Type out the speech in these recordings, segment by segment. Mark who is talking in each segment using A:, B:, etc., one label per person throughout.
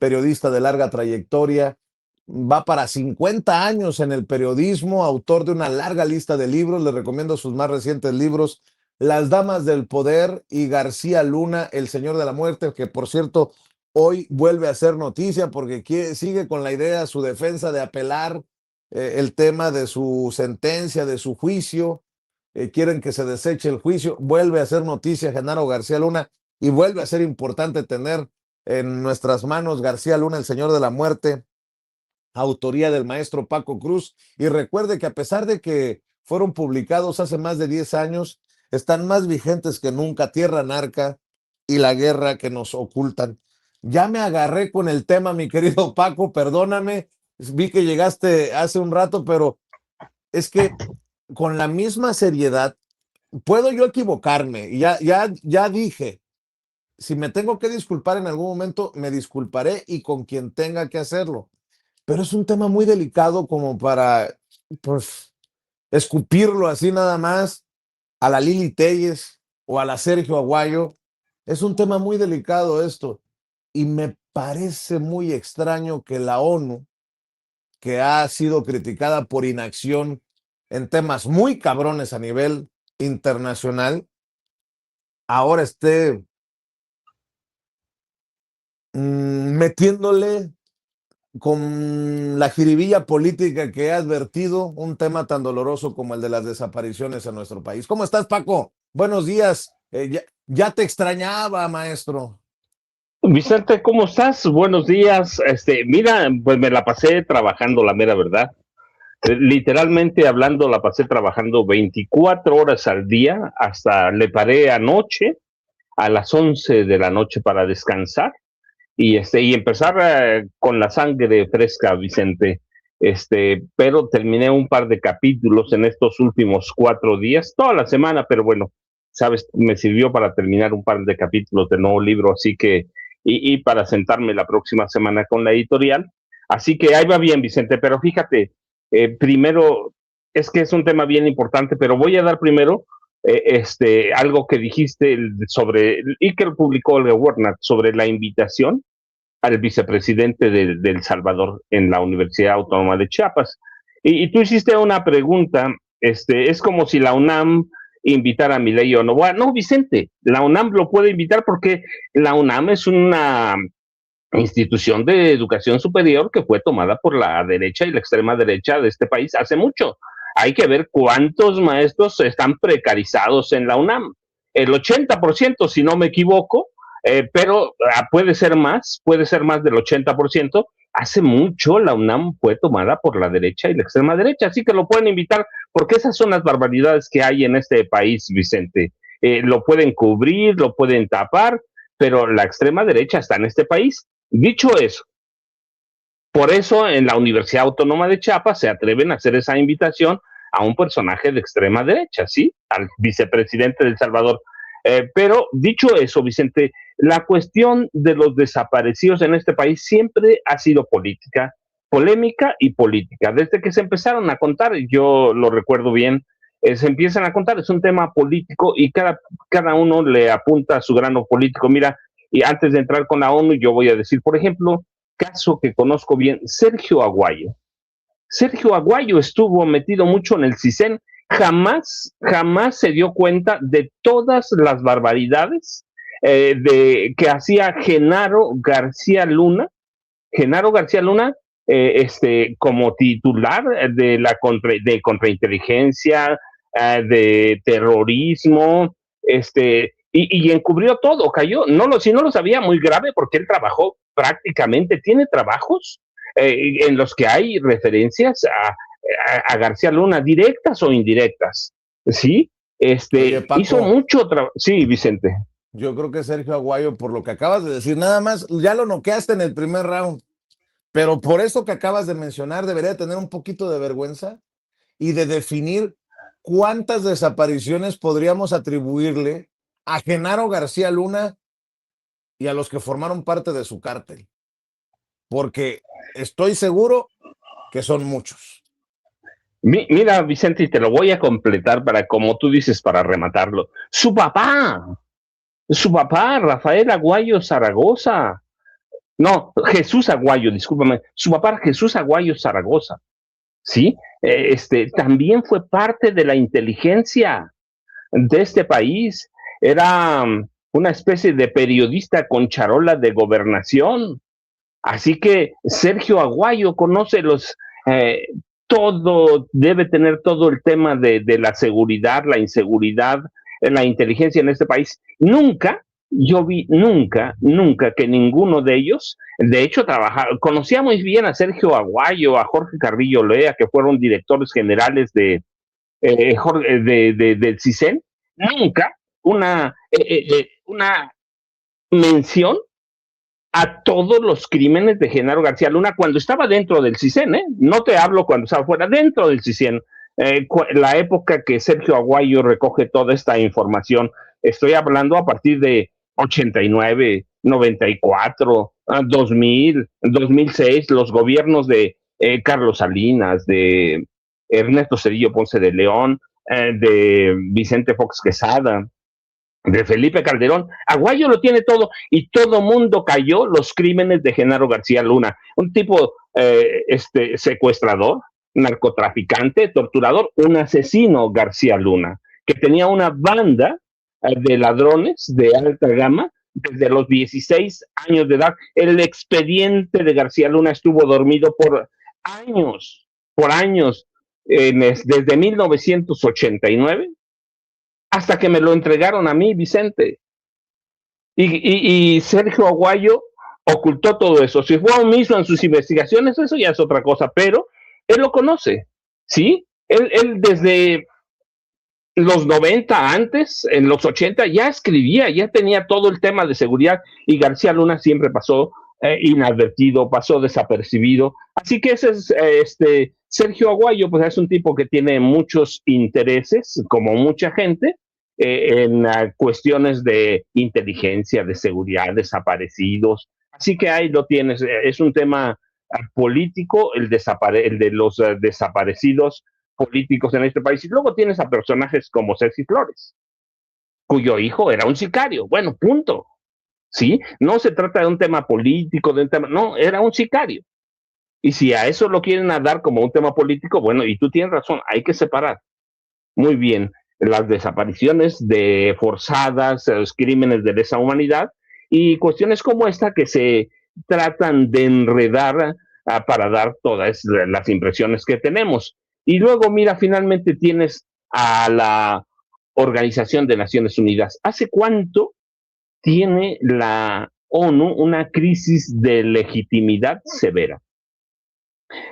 A: periodista de larga trayectoria, va para 50 años en el periodismo, autor de una larga lista de libros. Le recomiendo sus más recientes libros, Las Damas del Poder y García Luna, El Señor de la Muerte, que por cierto hoy vuelve a hacer noticia porque sigue con la idea, su defensa de apelar el tema de su sentencia, de su juicio. Quieren que se deseche el juicio. Vuelve a hacer noticia Genaro García Luna y vuelve a ser importante tener en nuestras manos García Luna, El Señor de la Muerte, autoría del maestro Paco Cruz. Y recuerde que a pesar de que fueron publicados hace más de 10 años, están más vigentes que nunca Tierra Narca y La Guerra que nos ocultan. Ya me agarré con el tema, mi querido Paco, perdóname, vi que llegaste hace un rato, pero es que con la misma seriedad, puedo yo equivocarme, y ya dije, si me tengo que disculpar en algún momento, me disculparé y con quien tenga que hacerlo. Pero es un tema muy delicado como para, pues, escupirlo así nada más a la Lili Téllez o a la Sergio Aguayo. Es un tema muy delicado esto. Y me parece muy extraño que la ONU, que ha sido criticada por inacción en temas muy cabrones a nivel internacional, ahora esté metiéndole con la jiribilla política que ha advertido un tema tan doloroso como el de las desapariciones en nuestro país. ¿Cómo estás, Paco? Buenos días. Ya te extrañaba, maestro.
B: Vicente, ¿cómo estás? Buenos días. Mira, pues me la pasé trabajando, la mera verdad. Literalmente hablando, la pasé trabajando 24 horas al día, hasta le paré anoche a las 11 de la noche para descansar y empezar con la sangre fresca, Vicente. Pero terminé un par de capítulos en estos últimos 4 días, toda la semana, pero bueno, sabes, me sirvió para terminar un par de capítulos del nuevo libro, así que, y para sentarme la próxima semana con la editorial. Así que ahí va bien, Vicente, pero fíjate, primero, es que es un tema bien importante, pero voy a dar primero algo que dijiste sobre, y que lo publicó Olga Warnat, sobre la invitación al vicepresidente de El Salvador en la Universidad Autónoma de Chiapas. Y tú hiciste una pregunta, es como si la UNAM invitara a Milei o Novoa. No, Vicente, la UNAM lo puede invitar porque la UNAM es una institución de educación superior que fue tomada por la derecha y la extrema derecha de este país hace mucho. Hay que ver cuántos maestros están precarizados en la UNAM. El 80%, si no me equivoco, pero puede ser más del 80%. Hace mucho la UNAM fue tomada por la derecha y la extrema derecha, así que lo pueden invitar, porque esas son las barbaridades que hay en este país, Vicente. Lo pueden cubrir, lo pueden tapar, pero la extrema derecha está en este país. Dicho eso, por eso en la Universidad Autónoma de Chiapas se atreven a hacer esa invitación a un personaje de extrema derecha, ¿sí? Al vicepresidente de El Salvador. Pero dicho eso, Vicente, la cuestión de los desaparecidos en este país siempre ha sido política, polémica y política. Desde que se empezaron a contar, yo lo recuerdo bien, se empiezan a contar, es un tema político y cada uno le apunta a su grano político. Mira, y antes de entrar con la ONU, yo voy a decir, por ejemplo, caso que conozco bien, Sergio Aguayo. Sergio Aguayo estuvo metido mucho en el CISEN, jamás se dio cuenta de todas las barbaridades que hacía Genaro García Luna. Genaro García Luna, como titular de contrainteligencia, de terrorismo, y encubrió todo, cayó, si no lo sabía, muy grave, porque él trabajó prácticamente, tiene trabajos en los que hay referencias a García Luna, directas o indirectas, ¿sí?
A: Oye, Paco,
B: hizo mucho trabajo, sí, Vicente.
A: Yo creo que Sergio Aguayo, por lo que acabas de decir, nada más, ya lo noqueaste en el primer round, pero por eso que acabas de mencionar, debería tener un poquito de vergüenza y de definir cuántas desapariciones podríamos atribuirle a Genaro García Luna y a los que formaron parte de su cártel, porque estoy seguro que son muchos.
B: Mira, Vicente, y te lo voy a completar para, como tú dices, para rematarlo. Su papá, Rafael Aguayo Zaragoza, No, Jesús Aguayo, discúlpame, su papá era Jesús Aguayo Zaragoza, ¿sí? También fue parte de la inteligencia de este país. Era una especie de periodista con charola de gobernación. Así que Sergio Aguayo conoce eh, todo, debe tener todo el tema de la seguridad, la inseguridad, la inteligencia en este país. Nunca que ninguno de ellos, de hecho, conocía muy bien a Sergio Aguayo, a Jorge Carrillo Lea, que fueron directores generales del CISEN. Nunca una mención a todos los crímenes de Genaro García Luna cuando estaba dentro del CISEN, ¿eh? No te hablo cuando estaba fuera, dentro del CISEN. La época que Sergio Aguayo recoge toda esta información, estoy hablando a partir de 89, 94, 2000, 2006, los gobiernos de Carlos Salinas, de Ernesto Zedillo Ponce de León, de Vicente Fox Quesada, de Felipe Calderón. Aguayo lo tiene todo y todo mundo cayó los crímenes de Genaro García Luna, un tipo secuestrador, narcotraficante, torturador, un asesino García Luna, que tenía una banda de ladrones de alta gama desde los 16 años de edad. El expediente de García Luna estuvo dormido por años, desde 1989 hasta que me lo entregaron a mí, Vicente. Y Sergio Aguayo ocultó todo eso. Si fue omiso en sus investigaciones, eso ya es otra cosa, pero él lo conoce, ¿sí? Él desde los 90, antes, en los 80, ya escribía, ya tenía todo el tema de seguridad, y García Luna siempre pasó inadvertido, pasó desapercibido. Así que ese es Sergio Aguayo, pues es un tipo que tiene muchos intereses, como mucha gente, en cuestiones de inteligencia, de seguridad, desaparecidos. Así que ahí lo tienes. Es un tema político, el de los desaparecidos políticos en este país. Y luego tienes a personajes como Ceci Flores, cuyo hijo era un sicario. Bueno, punto. ¿Sí? No se trata de un tema político, no, era un sicario. Y si a eso lo quieren dar como un tema político, bueno, y tú tienes razón, hay que separar muy bien las desapariciones forzadas, los crímenes de lesa humanidad y cuestiones como esta que se tratan de enredar para dar todas las impresiones que tenemos. Y luego, mira, finalmente tienes a la Organización de Naciones Unidas. ¿Hace cuánto tiene la ONU una crisis de legitimidad severa?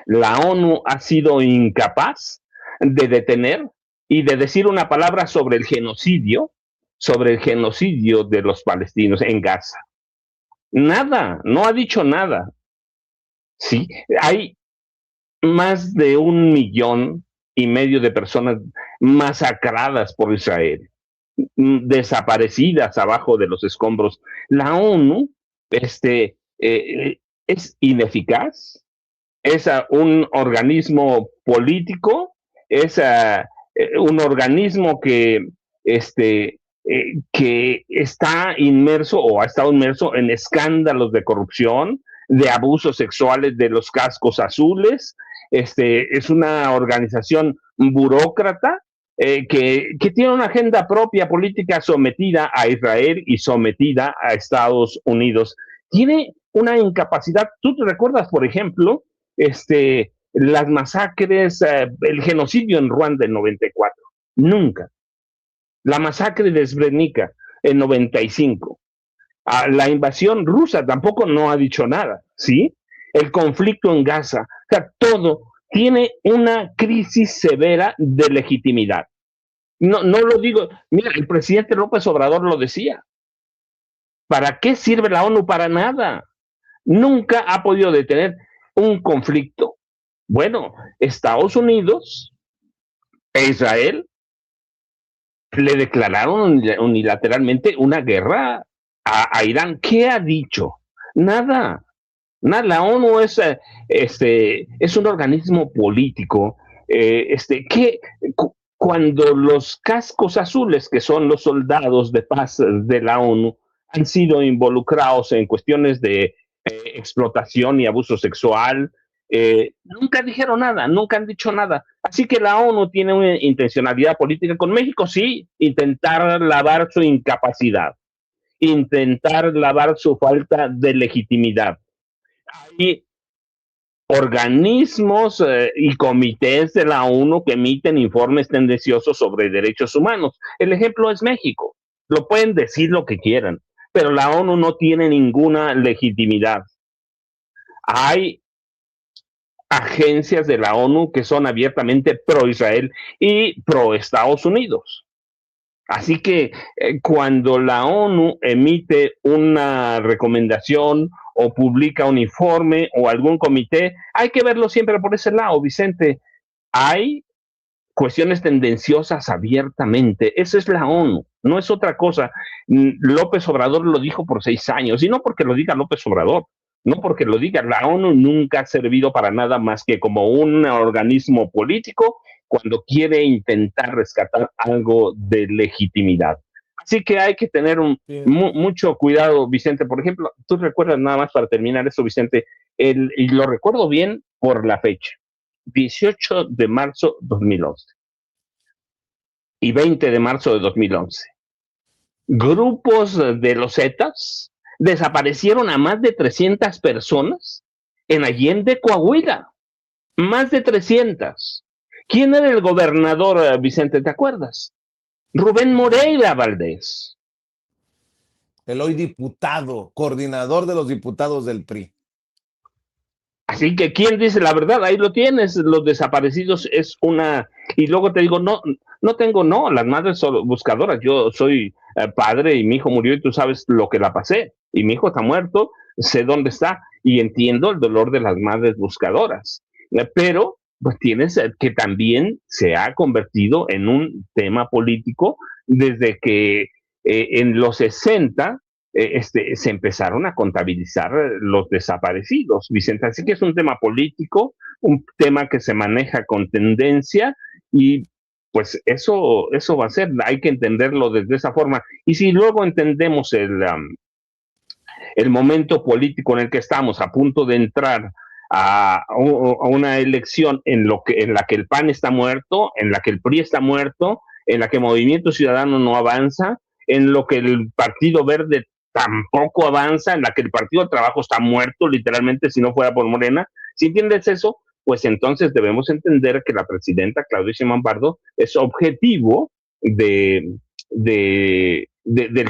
B: La ONU ha sido incapaz de detener y de decir una palabra sobre el genocidio de los palestinos en Gaza. Nada, no ha dicho nada. Sí, hay más de 1,5 millones de personas masacradas por Israel, desaparecidas abajo de los escombros. La ONU es ineficaz, es un organismo político, es un organismo que está inmerso o ha estado inmerso en escándalos de corrupción, de abusos sexuales de los cascos azules. Es una organización burócrata que tiene una agenda propia política sometida a Israel y sometida a Estados Unidos. Tiene una incapacidad. ¿Tú te recuerdas, por ejemplo, las masacres, el genocidio en Ruanda en 94? Nunca. La masacre de Srebrenica en 95. La invasión rusa tampoco no ha dicho nada, ¿sí? El conflicto en Gaza, o sea, todo tiene una crisis severa de legitimidad. No lo digo, mira, el presidente López Obrador lo decía. ¿Para qué sirve la ONU? Para nada. Nunca ha podido detener un conflicto. Bueno, Estados Unidos e Israel le declararon unilateralmente una guerra a Irán. ¿Qué ha dicho? Nada. La ONU es un organismo político que cuando los cascos azules, que son los soldados de paz de la ONU, han sido involucrados en cuestiones de explotación y abuso sexual. Nunca dijeron nada, nunca han dicho nada. Así que la ONU tiene una intencionalidad política con México, sí, intentar lavar su incapacidad, intentar lavar su falta de legitimidad. Hay organismos y comités de la ONU que emiten informes tendenciosos sobre derechos humanos. El ejemplo es México. Lo pueden decir lo que quieran, pero la ONU no tiene ninguna legitimidad. Hay agencias de la ONU que son abiertamente pro-Israel y pro-Estados Unidos. Así que cuando la ONU emite una recomendación o publica un informe o algún comité, hay que verlo siempre por ese lado, Vicente. Hay cuestiones tendenciosas abiertamente. Esa es la ONU, no es otra cosa. López Obrador lo dijo por 6 años, y no porque lo diga López Obrador, no porque lo diga, la ONU nunca ha servido para nada más que como un organismo político cuando quiere intentar rescatar algo de legitimidad. Así que hay que tener mucho cuidado, Vicente. Por ejemplo, tú recuerdas nada más para terminar eso, Vicente, y lo recuerdo bien por la fecha, 18 de marzo de 2011 y 20 de marzo de 2011. Grupos de los Zetas desaparecieron a más de 300 personas en Allende, Coahuila. Más de 300. ¿Quién era el gobernador, Vicente? ¿Te acuerdas? Rubén Moreira Valdés.
A: El hoy diputado, coordinador de los diputados del PRI.
B: Así que, ¿quién dice la verdad? Ahí lo tienes. Los desaparecidos es una... Y luego te digo, no tengo, las madres son buscadoras. Yo soy padre y mi hijo murió y tú sabes lo que la pasé. Y mi hijo está muerto, sé dónde está y entiendo el dolor de las madres buscadoras. Pero, pues tienes que también se ha convertido en un tema político desde que en los 60 se empezaron a contabilizar los desaparecidos, Vicente. Así que es un tema político, un tema que se maneja con tendencia y pues eso va a ser, hay que entenderlo desde esa forma. Y si luego entendemos el momento político en el que estamos, a punto de entrar a una elección en la que el PAN está muerto, en la que el PRI está muerto, en la que Movimiento Ciudadano no avanza, en lo que el Partido Verde tampoco avanza, en la que el Partido del Trabajo está muerto, literalmente, si no fuera por Morena. Si entiendes eso, pues entonces debemos entender que la presidenta Claudia Sheinbaum Pardo es objetivo del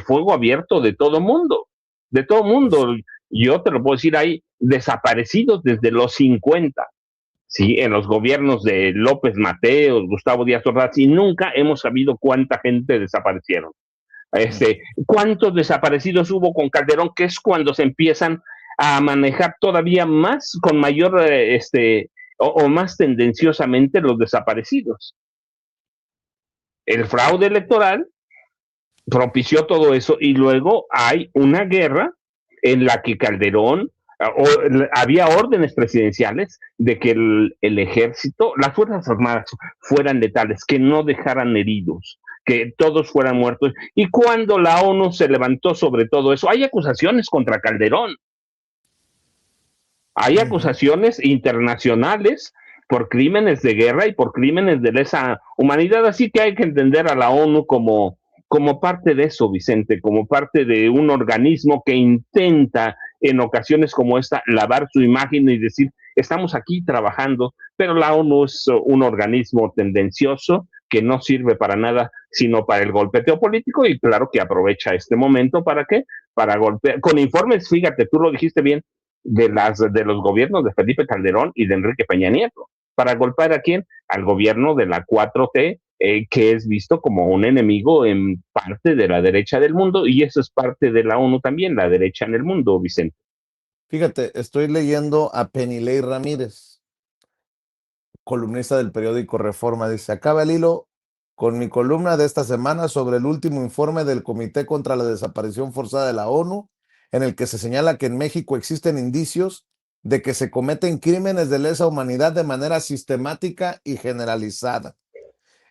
B: fuego abierto de todo mundo. De todo mundo. Yo te lo puedo decir, hay desaparecidos desde los 50, ¿sí? En los gobiernos de López Mateos, Gustavo Díaz Ordaz, y nunca hemos sabido cuánta gente desaparecieron. ¿Cuántos desaparecidos hubo con Calderón? Que es cuando se empiezan a manejar todavía más, con mayor, o más tendenciosamente los desaparecidos. El fraude electoral propició todo eso y luego hay una guerra en la que Calderón, había órdenes presidenciales de que el ejército, las fuerzas armadas fueran letales, que no dejaran heridos, que todos fueran muertos. Y cuando la ONU se levantó sobre todo eso, hay acusaciones contra Calderón. Hay acusaciones internacionales por crímenes de guerra y por crímenes de lesa humanidad. Así que hay que entender a la ONU como parte de eso, Vicente, como parte de un organismo que intenta en ocasiones como esta lavar su imagen y decir, estamos aquí trabajando, pero la ONU es un organismo tendencioso que no sirve para nada sino para el golpeteo político y claro que aprovecha este momento ¿para qué? Para golpear, con informes, fíjate, tú lo dijiste bien, de los gobiernos de Felipe Calderón y de Enrique Peña Nieto. ¿Para golpear a quién? Al gobierno de la 4T, que es visto como un enemigo en parte de la derecha del mundo, y eso es parte de la ONU también, la derecha en el mundo, Vicente.
A: Fíjate, estoy leyendo a Penilei Ramírez, columnista del periódico Reforma. Dice, acaba el hilo con mi columna de esta semana sobre el último informe del Comité contra la Desaparición Forzada de la ONU, en el que se señala que en México existen indicios de que se cometen crímenes de lesa humanidad de manera sistemática y generalizada.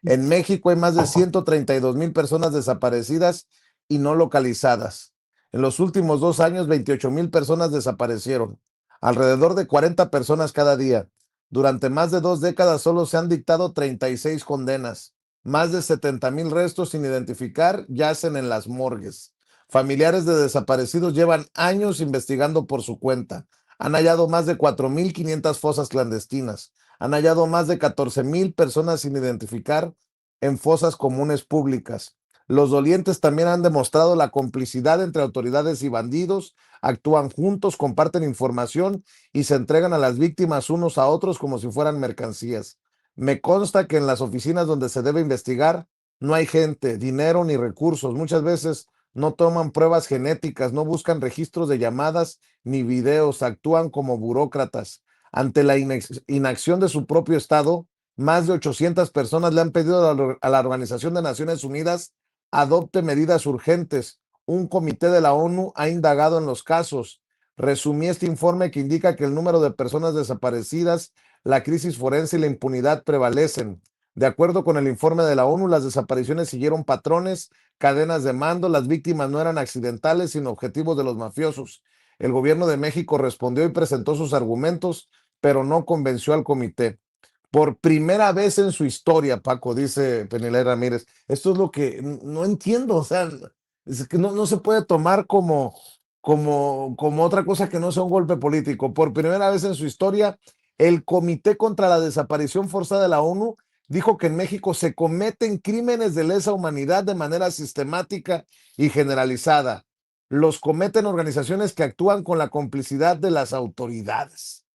A: En México hay más de 132,000 personas desaparecidas y no localizadas. En los últimos 2 años, 28,000 personas desaparecieron, alrededor de 40 personas cada día. Durante más de 2 décadas solo se han dictado 36 condenas. Más de 70,000 restos sin identificar yacen en las morgues. Familiares de desaparecidos llevan años investigando por su cuenta. Han hallado más de 4,500 fosas clandestinas. Han hallado más de 14,000 personas sin identificar en fosas comunes públicas. Los dolientes también han demostrado la complicidad entre autoridades y bandidos, actúan juntos, comparten información y se entregan a las víctimas unos a otros como si fueran mercancías. Me consta que en las oficinas donde se debe investigar no hay gente, dinero ni recursos. Muchas veces no toman pruebas genéticas, no buscan registros de llamadas ni videos, actúan como burócratas. Ante la inacción de su propio Estado, más de 800 personas le han pedido a la Organización de Naciones Unidas adopte medidas urgentes. Un comité de la ONU ha indagado en los casos. Resumí este informe que indica que el número de personas desaparecidas, la crisis forense y la impunidad prevalecen. De acuerdo con el informe de la ONU, las desapariciones siguieron patrones, cadenas de mando, las víctimas no eran accidentales, sino objetivos de los mafiosos. El gobierno de México respondió y presentó sus argumentos, pero no convenció al comité. Por primera vez en su historia, Paco, dice Penilei Ramírez, esto es lo que no entiendo, o sea, es que no se puede tomar como otra cosa que no sea un golpe político. Por primera vez en su historia, el Comité contra la Desaparición Forzada de la ONU dijo que en México se cometen crímenes de lesa humanidad de manera sistemática y generalizada. Los cometen organizaciones que actúan con la complicidad de las autoridades.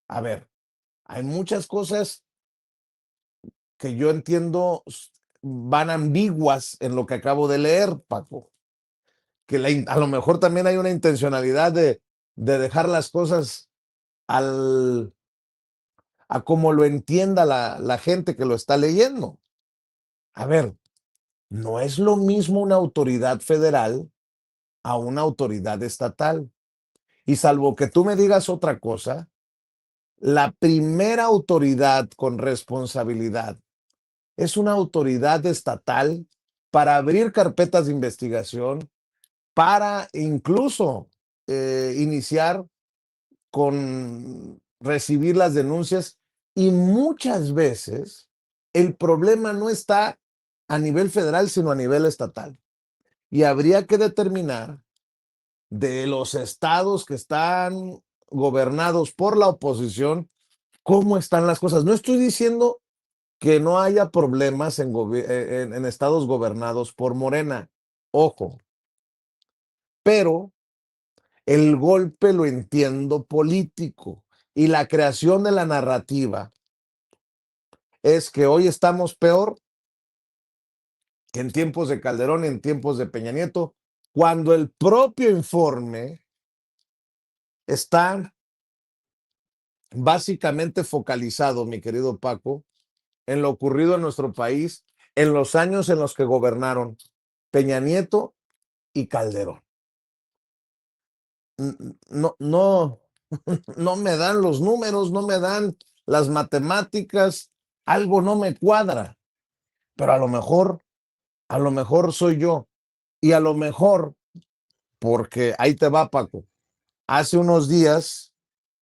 A: A ver, hay muchas cosas que yo entiendo van ambiguas en lo que acabo de leer, Paco. Que a lo mejor también hay una intencionalidad de dejar las cosas al, a como lo entienda la gente que lo está leyendo. A ver, no es lo mismo una autoridad federal a una autoridad estatal. Y salvo que tú me digas otra cosa, la primera autoridad con responsabilidad es una autoridad estatal para abrir carpetas de investigación, para incluso iniciar con recibir las denuncias y muchas veces el problema no está a nivel federal, sino a nivel estatal. Y habría que determinar de los estados que están gobernados por la oposición, cómo están las cosas. No estoy diciendo que no haya problemas en estados gobernados por Morena, ojo, pero el golpe lo entiendo político y la creación de la narrativa es que hoy estamos peor que en tiempos de Calderón y en tiempos de Peña Nieto, cuando el propio informe está básicamente focalizado, mi querido Paco, en lo ocurrido en nuestro país en los años en los que gobernaron Peña Nieto y Calderón. No, no, no me dan los números, no me dan las matemáticas, algo no me cuadra, pero a lo mejor soy yo y a lo mejor, porque ahí te va, Paco. Hace unos días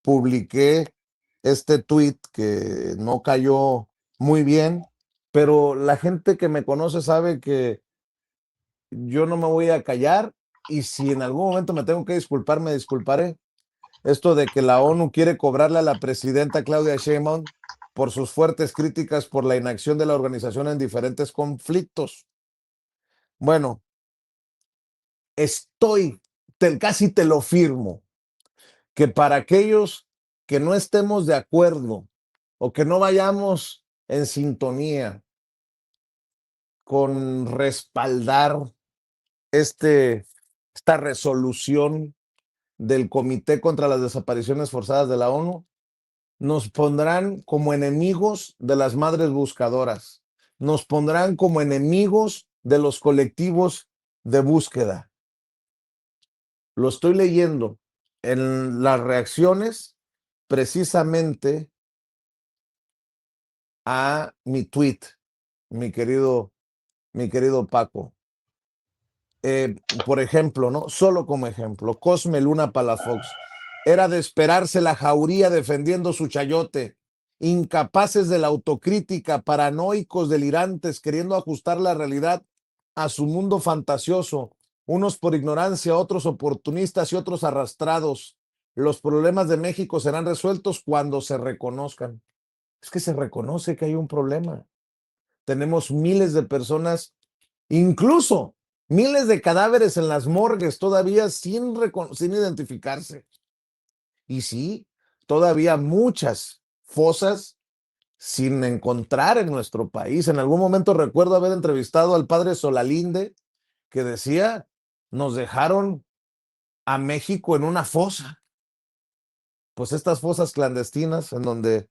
A: publiqué este tweet que no cayó muy bien, pero la gente que me conoce sabe que yo no me voy a callar y si en algún momento me tengo que disculpar, me disculparé. Esto de que la ONU quiere cobrarle a la presidenta Claudia Sheinbaum por sus fuertes críticas por la inacción de la organización en diferentes conflictos. Bueno, casi te lo firmo, que para aquellos que no estemos de acuerdo o que no vayamos en sintonía con respaldar esta resolución del Comité contra las Desapariciones Forzadas de la ONU, nos pondrán como enemigos de las madres buscadoras, nos pondrán como enemigos de los colectivos de búsqueda. Lo estoy leyendo en las reacciones precisamente a mi tweet, mi querido Paco. por ejemplo, ¿no? Solo como ejemplo, Cosme Luna Palafox. Era de esperarse la jauría defendiendo su chayote, incapaces de la autocrítica, paranoicos, delirantes, queriendo ajustar la realidad a su mundo fantasioso, unos por ignorancia, otros oportunistas y otros arrastrados. Los problemas de México serán resueltos cuando se reconozcan. Es que se reconoce que hay un problema. Tenemos miles de personas, incluso miles de cadáveres en las morgues todavía sin identificarse. Y sí, todavía muchas fosas sin encontrar en nuestro país. En algún momento recuerdo haber entrevistado al padre Solalinde, que decía, nos dejaron a México en una fosa. Pues estas fosas clandestinas en donde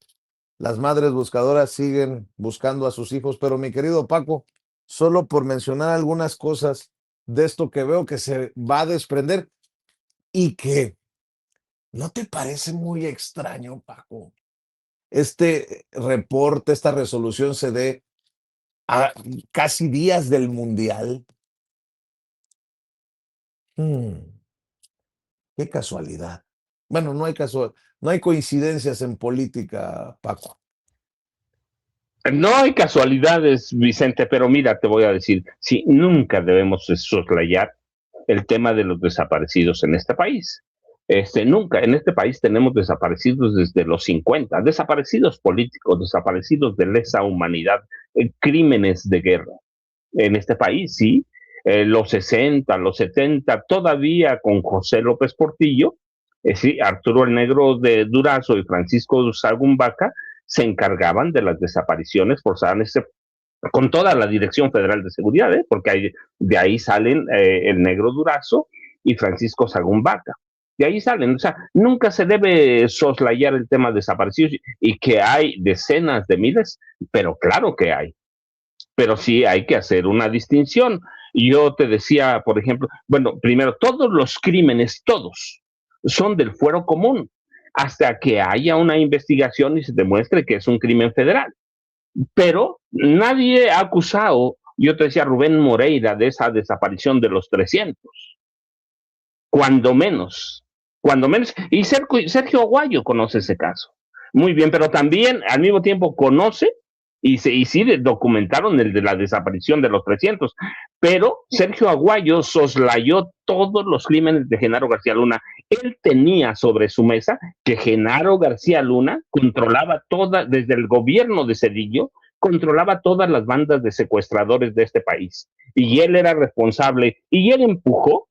A: las madres buscadoras siguen buscando a sus hijos. Pero mi querido Paco, solo por mencionar algunas cosas de esto que veo que se va a desprender y que ¿no te parece muy extraño, Paco? Este reporte, esta resolución se dé a casi días del Mundial. Qué casualidad. Bueno, no hay coincidencias en política, Paco.
B: No hay casualidades, Vicente, pero mira, te voy a decir, sí, nunca debemos soslayar el tema de los desaparecidos en este país. Nunca, en este país tenemos desaparecidos desde los 50, desaparecidos políticos, desaparecidos de lesa humanidad, crímenes de guerra. En este país, sí, los 60, los 70, todavía con José López Portillo, sí, Arturo el Negro de Durazo y Francisco Sagún Vaca se encargaban de las desapariciones forzadas con toda la Dirección Federal de Seguridad, porque de ahí salen el Negro Durazo y Francisco Sagún Vaca. De ahí salen, o sea, nunca se debe soslayar el tema de desaparecidos y que hay decenas de miles, pero claro que hay. Pero sí hay que hacer una distinción. Yo te decía, por ejemplo, bueno, primero, todos los crímenes, todos, son del fuero común, hasta que haya una investigación y se demuestre que es un crimen federal. Pero nadie ha acusado, yo te decía, Rubén Moreira, de esa desaparición de los 300, cuando menos, y Sergio Aguayo conoce ese caso. Muy bien, pero también al mismo tiempo conoce y sí documentaron el de la desaparición de los 300, pero Sergio Aguayo soslayó todos los crímenes de Genaro García Luna. Él tenía sobre su mesa que Genaro García Luna controlaba desde el gobierno de Cedillo, controlaba todas las bandas de secuestradores de este país. Y él era responsable, y él empujó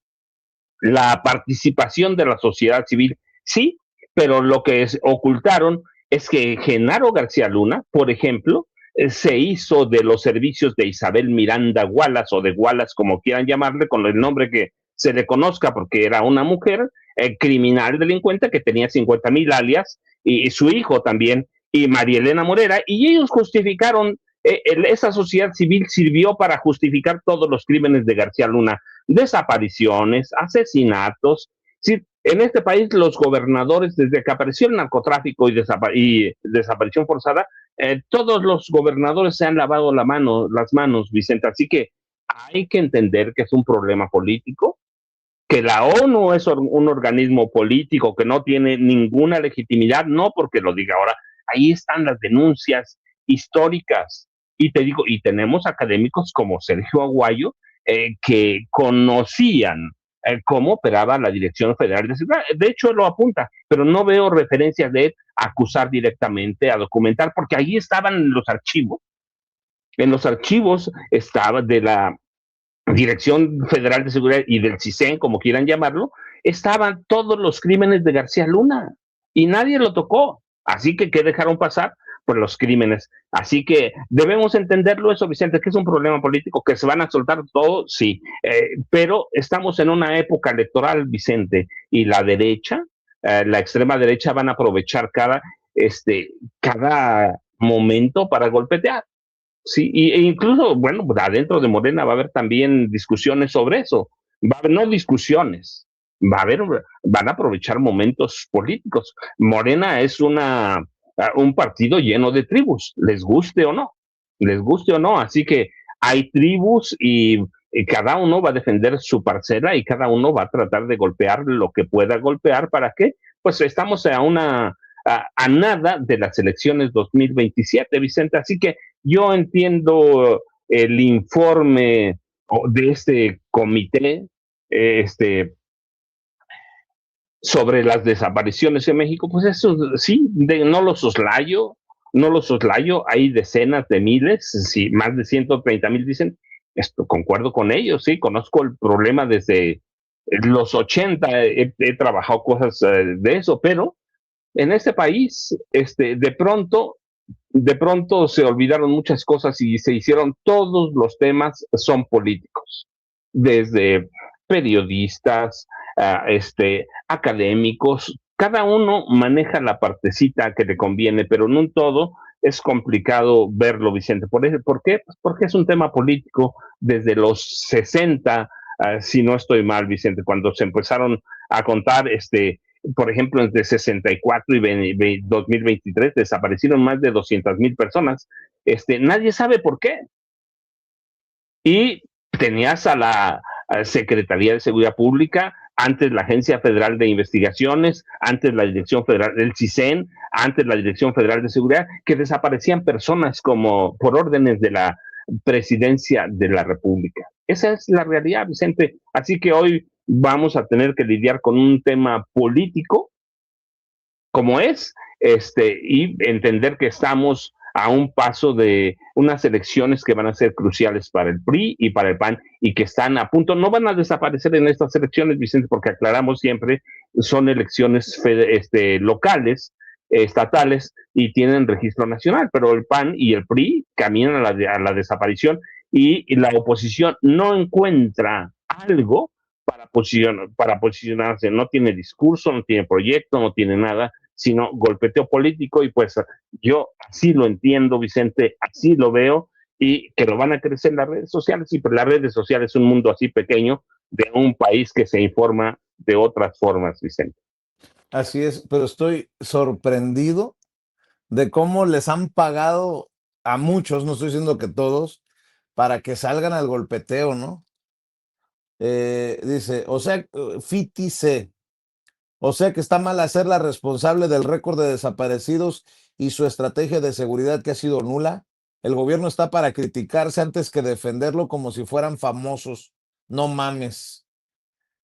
B: la participación de la sociedad civil, sí, pero lo que ocultaron es que Genaro García Luna, por ejemplo, se hizo de los servicios de Isabel Miranda Wallace, o de Wallace, como quieran llamarle, con el nombre que se le conozca, porque era una mujer criminal delincuente que tenía 50,000 alias, y su hijo también, y María Elena Morera, y ellos justificaron, esa sociedad civil sirvió para justificar todos los crímenes de García Luna, desapariciones, asesinatos. Sí, en este país los gobernadores, desde que apareció el narcotráfico y desaparición forzada, todos los gobernadores se han lavado las manos, Vicente. Así que hay que entender que es un problema político, que la ONU es un organismo político que no tiene ninguna legitimidad, no porque lo diga ahora. Ahí están las denuncias históricas. Y te digo, y tenemos académicos como Sergio Aguayo, que conocían cómo operaba la Dirección Federal de Seguridad. De hecho, lo apunta, pero no veo referencias de él a acusar directamente, a documentar, porque ahí estaban los archivos. En los archivos estaba de la Dirección Federal de Seguridad y del CISEN, como quieran llamarlo, estaban todos los crímenes de García Luna y nadie lo tocó. Así que, ¿qué dejaron pasar? Pues los crímenes. Así que debemos entenderlo eso, Vicente, que es un problema político, que se van a soltar todo, sí, pero estamos en una época electoral, Vicente, y la derecha, la extrema derecha van a aprovechar cada momento para golpetear. Sí, e incluso, bueno, pues adentro de Morena va a haber también discusiones sobre eso. Va a haber, no discusiones, van a aprovechar momentos políticos. Morena es un partido lleno de tribus, les guste o no, así que hay tribus y cada uno va a defender su parcela y cada uno va a tratar de golpear lo que pueda golpear. ¿Para qué? Pues estamos a nada de las elecciones 2027, Vicente. Así que yo entiendo el informe de este comité, este, sobre las desapariciones en México, pues eso sí, no lo soslayo, no lo soslayo, hay decenas de miles, sí, más de 130,000 dicen, esto concuerdo con ellos, sí, conozco el problema desde los 80, he trabajado cosas de eso, pero en este país, de pronto se olvidaron muchas cosas y se hicieron todos los temas son políticos, desde periodistas, académicos, cada uno maneja la partecita que le conviene, pero en un todo es complicado verlo, Vicente. ¿Por qué? Pues porque es un tema político desde los 60, si no estoy mal, Vicente, cuando se empezaron a contar por ejemplo, entre 64 y 2023 desaparecieron más de 200,000 personas. Nadie sabe por qué. Y tenías a la Secretaría de Seguridad Pública, antes la Agencia Federal de Investigaciones, antes la Dirección Federal del CISEN, antes la Dirección Federal de Seguridad, que desaparecían personas como por órdenes de la Presidencia de la República. Esa es la realidad, Vicente. Así que hoy vamos a tener que lidiar con un tema político como es, y entender que estamos a un paso de unas elecciones que van a ser cruciales para el PRI y para el PAN y que están a punto, no van a desaparecer en estas elecciones, Vicente, porque aclaramos siempre, son elecciones locales, estatales y tienen registro nacional, pero el PAN y el PRI caminan a la desaparición y la oposición no encuentra algo para posicionarse, no tiene discurso, no tiene proyecto, no tiene nada, sino golpeteo político y pues yo así lo entiendo, Vicente, así lo veo y que lo van a crecer las redes sociales y pues las redes sociales es un mundo así pequeño de un país que se informa de otras formas, Vicente.
A: Así es, pero estoy sorprendido de cómo les han pagado a muchos, no estoy diciendo que todos, para que salgan al golpeteo, ¿no? Dice, o sea, Fiti C. O sea que está mal hacerla responsable del récord de desaparecidos y su estrategia de seguridad que ha sido nula. El gobierno está para criticarse antes que defenderlo como si fueran famosos. No mames.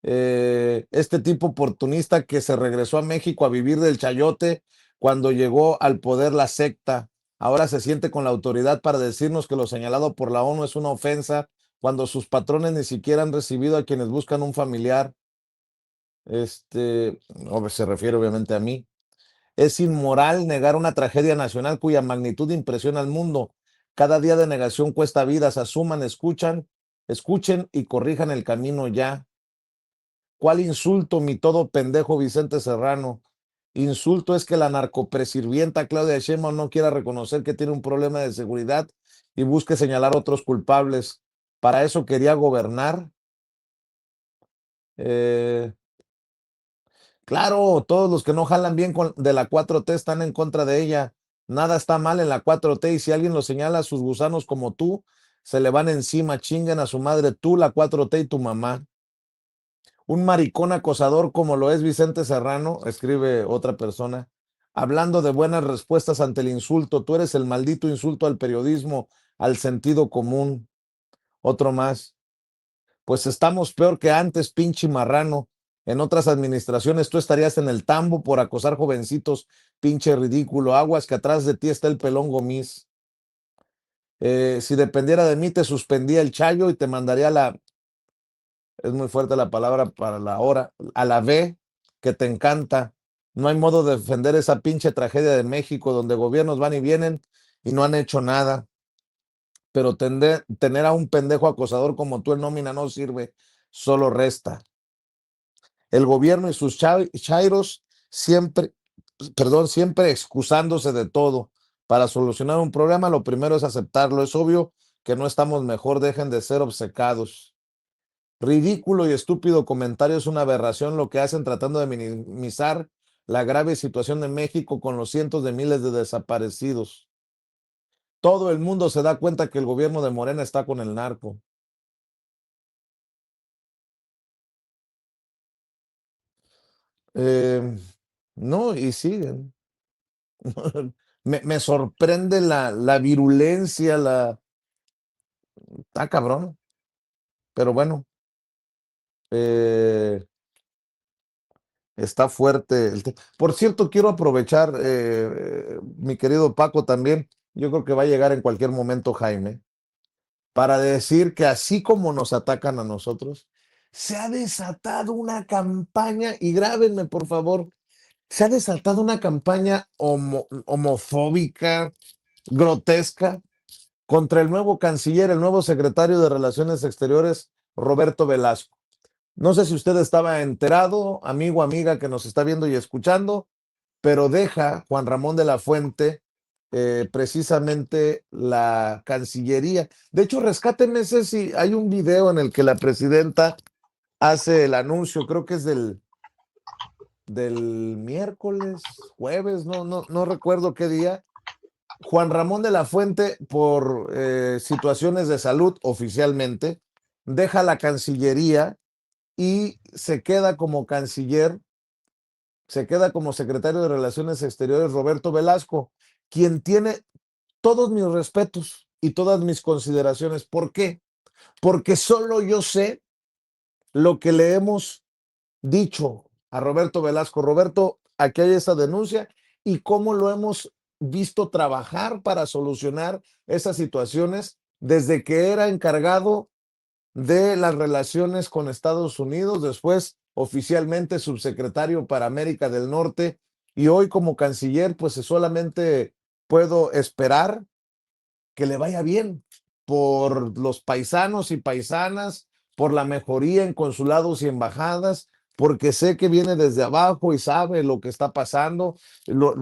A: Este tipo oportunista que se regresó a México a vivir del chayote cuando llegó al poder la secta, ahora se siente con la autoridad para decirnos que lo señalado por la ONU es una ofensa cuando sus patrones ni siquiera han recibido a quienes buscan un familiar. Se refiere obviamente a mí. Es inmoral negar una tragedia nacional cuya magnitud impresiona al mundo. Cada día de negación cuesta vidas. Asuman, escuchen y corrijan el camino ya. ¿Cuál insulto, mi todo pendejo Vicente Serrano? Insulto es que la narcopresirvienta Claudia Sheinbaum no quiera reconocer que tiene un problema de seguridad y busque señalar otros culpables. Para eso quería gobernar. Eh, Claro, todos los que no jalan bien de la 4T están en contra de ella. Nada está mal en la 4T y si alguien lo señala a sus gusanos como tú, se le van encima, chinguen a su madre, tú, la 4T y tu mamá. Un maricón acosador como lo es Vicente Serrano, escribe otra persona, hablando de buenas respuestas ante el insulto. Tú eres el maldito insulto al periodismo, al sentido común. Otro más. Pues estamos peor que antes, pinche marrano. En otras administraciones tú estarías en el tambo por acosar jovencitos, pinche ridículo. Aguas que atrás de ti está el pelón Gomis. Si dependiera de mí, te suspendía el chayo y te mandaría es muy fuerte la palabra para la hora, a la B, que te encanta. No hay modo de defender esa pinche tragedia de México donde gobiernos van y vienen y no han hecho nada. Pero tener a un pendejo acosador como tú en nómina no sirve, solo resta. El gobierno y sus chairos siempre, perdón, siempre excusándose de todo. Para solucionar un problema, lo primero es aceptarlo. Es obvio que no estamos mejor, dejen de ser obcecados. Ridículo y estúpido comentario, es una aberración lo que hacen tratando de minimizar la grave situación de México con los cientos de miles de desaparecidos. Todo el mundo se da cuenta que el gobierno de Morena está con el narco. Eh, no, y siguen. Me sorprende la virulencia, está cabrón, pero bueno, eh, está fuerte Por cierto, quiero aprovechar, mi querido Paco también, yo creo que va a llegar en cualquier momento Jaime, para decir que así como nos atacan a nosotros, se ha desatado una campaña, y grábenme por favor, se ha desatado una campaña homofóbica, grotesca, contra el nuevo canciller, el nuevo secretario de Relaciones Exteriores, Roberto Velasco. No sé si usted estaba enterado, amigo, amiga que nos está viendo y escuchando, pero deja Juan Ramón de la Fuente precisamente la Cancillería. De hecho, rescáteme ese si hay un video en el que la presidenta hace el anuncio, creo que es del miércoles, jueves, no recuerdo qué día. Juan Ramón de la Fuente, por situaciones de salud oficialmente, deja la Cancillería y se queda como canciller, se queda como secretario de Relaciones Exteriores Roberto Velasco, quien tiene todos mis respetos y todas mis consideraciones. ¿Por qué? Porque solo yo sé lo que le hemos dicho a Roberto Velasco. Roberto, aquí hay esta denuncia y cómo lo hemos visto trabajar para solucionar esas situaciones desde que era encargado de las relaciones con Estados Unidos, después oficialmente subsecretario para América del Norte y hoy como canciller, pues solamente puedo esperar que le vaya bien por los paisanos y paisanas, por la mejoría en consulados y embajadas, porque sé que viene desde abajo y sabe lo que está pasando,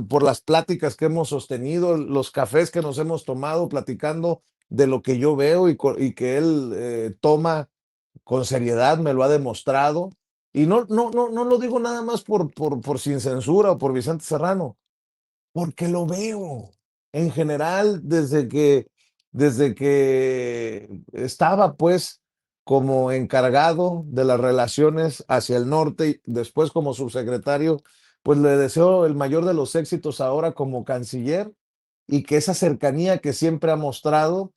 A: por las pláticas que hemos sostenido, los cafés que nos hemos tomado platicando de lo que yo veo y que él toma con seriedad, me lo ha demostrado. Y no lo digo nada más por Sin Censura o por Vicente Serrano, porque lo veo en general desde que estaba pues como encargado de las relaciones hacia el norte y después como subsecretario, pues le deseo el mayor de los éxitos ahora como canciller y que esa cercanía que siempre ha mostrado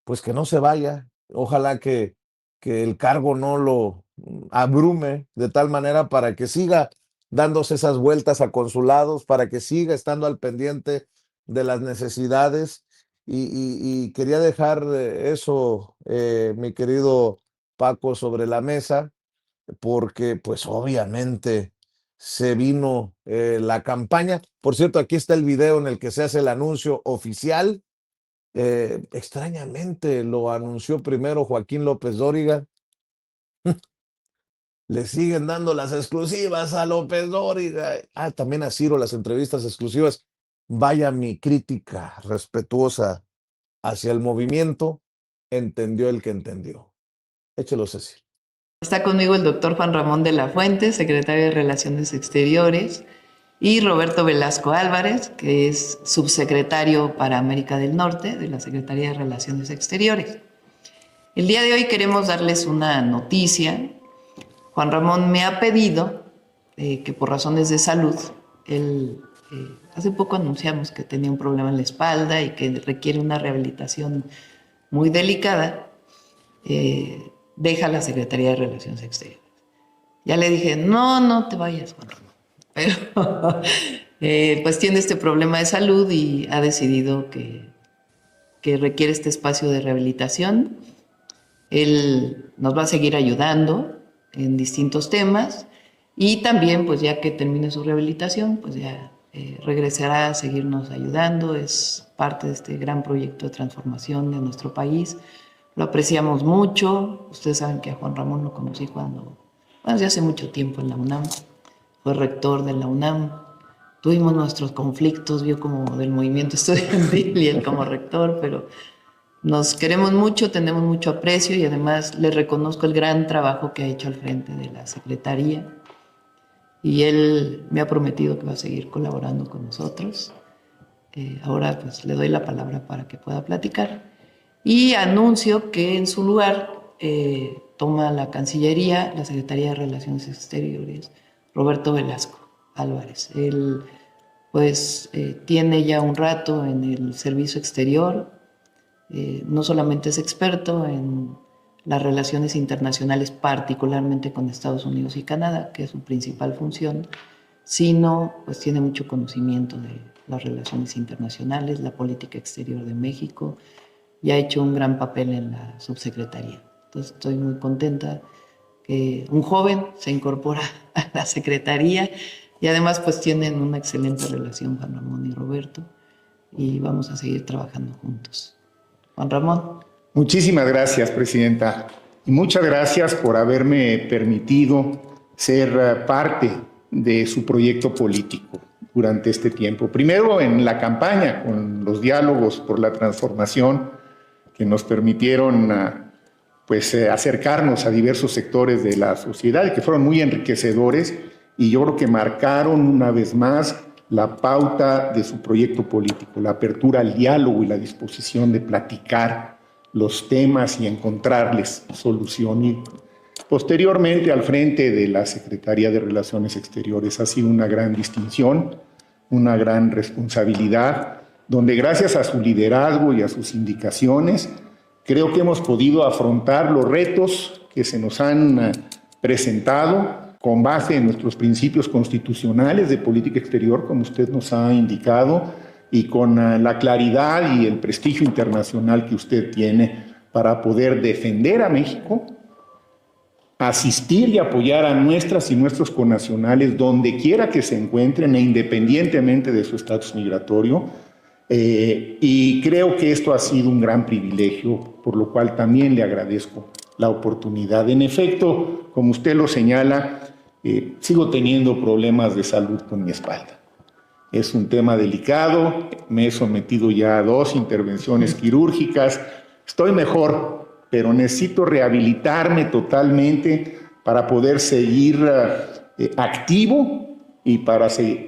A: pues que no se vaya. Ojalá que el cargo no lo abrume de tal manera para que siga dándose esas vueltas a consulados, para que siga estando al pendiente de las necesidades. Y quería dejar eso, mi querido Paco, sobre la mesa, porque pues obviamente se vino la campaña. Por cierto, aquí está el video en el que se hace el anuncio oficial. Extrañamente lo anunció primero Joaquín López Dóriga. Le siguen dando las exclusivas a López Dóriga. También a Ciro las entrevistas exclusivas. Vaya mi crítica respetuosa hacia el movimiento. Entendió el que entendió. Échelo, Ceci.
C: Está conmigo el doctor Juan Ramón de la Fuente, secretario de Relaciones Exteriores, y Roberto Velasco Álvarez, que es subsecretario para América del Norte de la Secretaría de Relaciones Exteriores. El día de hoy queremos darles una noticia. Juan Ramón me ha pedido que por razones de salud, hace poco anunciamos que tenía un problema en la espalda y que requiere una rehabilitación muy delicada, deja la Secretaría de Relaciones Exteriores. Ya le dije, no te vayas, Juan Ramón. Pero pues tiene este problema de salud y ha decidido que requiere este espacio de rehabilitación. Él nos va a seguir ayudando en distintos temas y también, pues ya que termine su rehabilitación, pues ya regresará a seguirnos ayudando. Es parte de este gran proyecto de transformación de nuestro país. Lo apreciamos mucho. Ustedes saben que a Juan Ramón lo conocí desde hace mucho tiempo en la UNAM. Fue rector de la UNAM. Tuvimos nuestros conflictos, yo como del movimiento estudiantil y él como rector, pero nos queremos mucho, tenemos mucho aprecio y además le reconozco el gran trabajo que ha hecho al frente de la Secretaría. Y él me ha prometido que va a seguir colaborando con nosotros. Ahora pues le doy la palabra para que pueda platicar. Y anuncio que en su lugar toma la Cancillería, la Secretaría de Relaciones Exteriores, Roberto Velasco Álvarez. Él pues tiene ya un rato en el servicio exterior, no solamente es experto en las relaciones internacionales, particularmente con Estados Unidos y Canadá, que es su principal función, sino pues tiene mucho conocimiento de las relaciones internacionales, la política exterior de México, y ha hecho un gran papel en la subsecretaría. Entonces estoy muy contenta que un joven se incorpora a la secretaría y además pues tienen una excelente relación Juan Ramón y Roberto y vamos a seguir trabajando juntos. Juan Ramón.
D: Muchísimas gracias, presidenta. Y muchas gracias por haberme permitido ser parte de su proyecto político durante este tiempo. Primero en la campaña, con los diálogos por la transformación que nos permitieron acercarnos a diversos sectores de la sociedad y que fueron muy enriquecedores y yo creo que marcaron una vez más la pauta de su proyecto político, la apertura al diálogo y la disposición de platicar los temas y encontrarles solución. Y posteriormente al frente de la Secretaría de Relaciones Exteriores ha sido una gran distinción, una gran responsabilidad, donde gracias a su liderazgo y a sus indicaciones creo que hemos podido afrontar los retos que se nos han presentado con base en nuestros principios constitucionales de política exterior, como usted nos ha indicado, y con la claridad y el prestigio internacional que usted tiene para poder defender a México, asistir y apoyar a nuestras y nuestros connacionales donde quiera que se encuentren e independientemente de su estatus migratorio. Y creo que esto ha sido un gran privilegio, por lo cual también le agradezco la oportunidad. En efecto, como usted lo señala, sigo teniendo problemas de salud con mi espalda. Es un tema delicado, me he sometido ya a 2 intervenciones quirúrgicas, estoy mejor, pero necesito rehabilitarme totalmente para poder seguir activo y para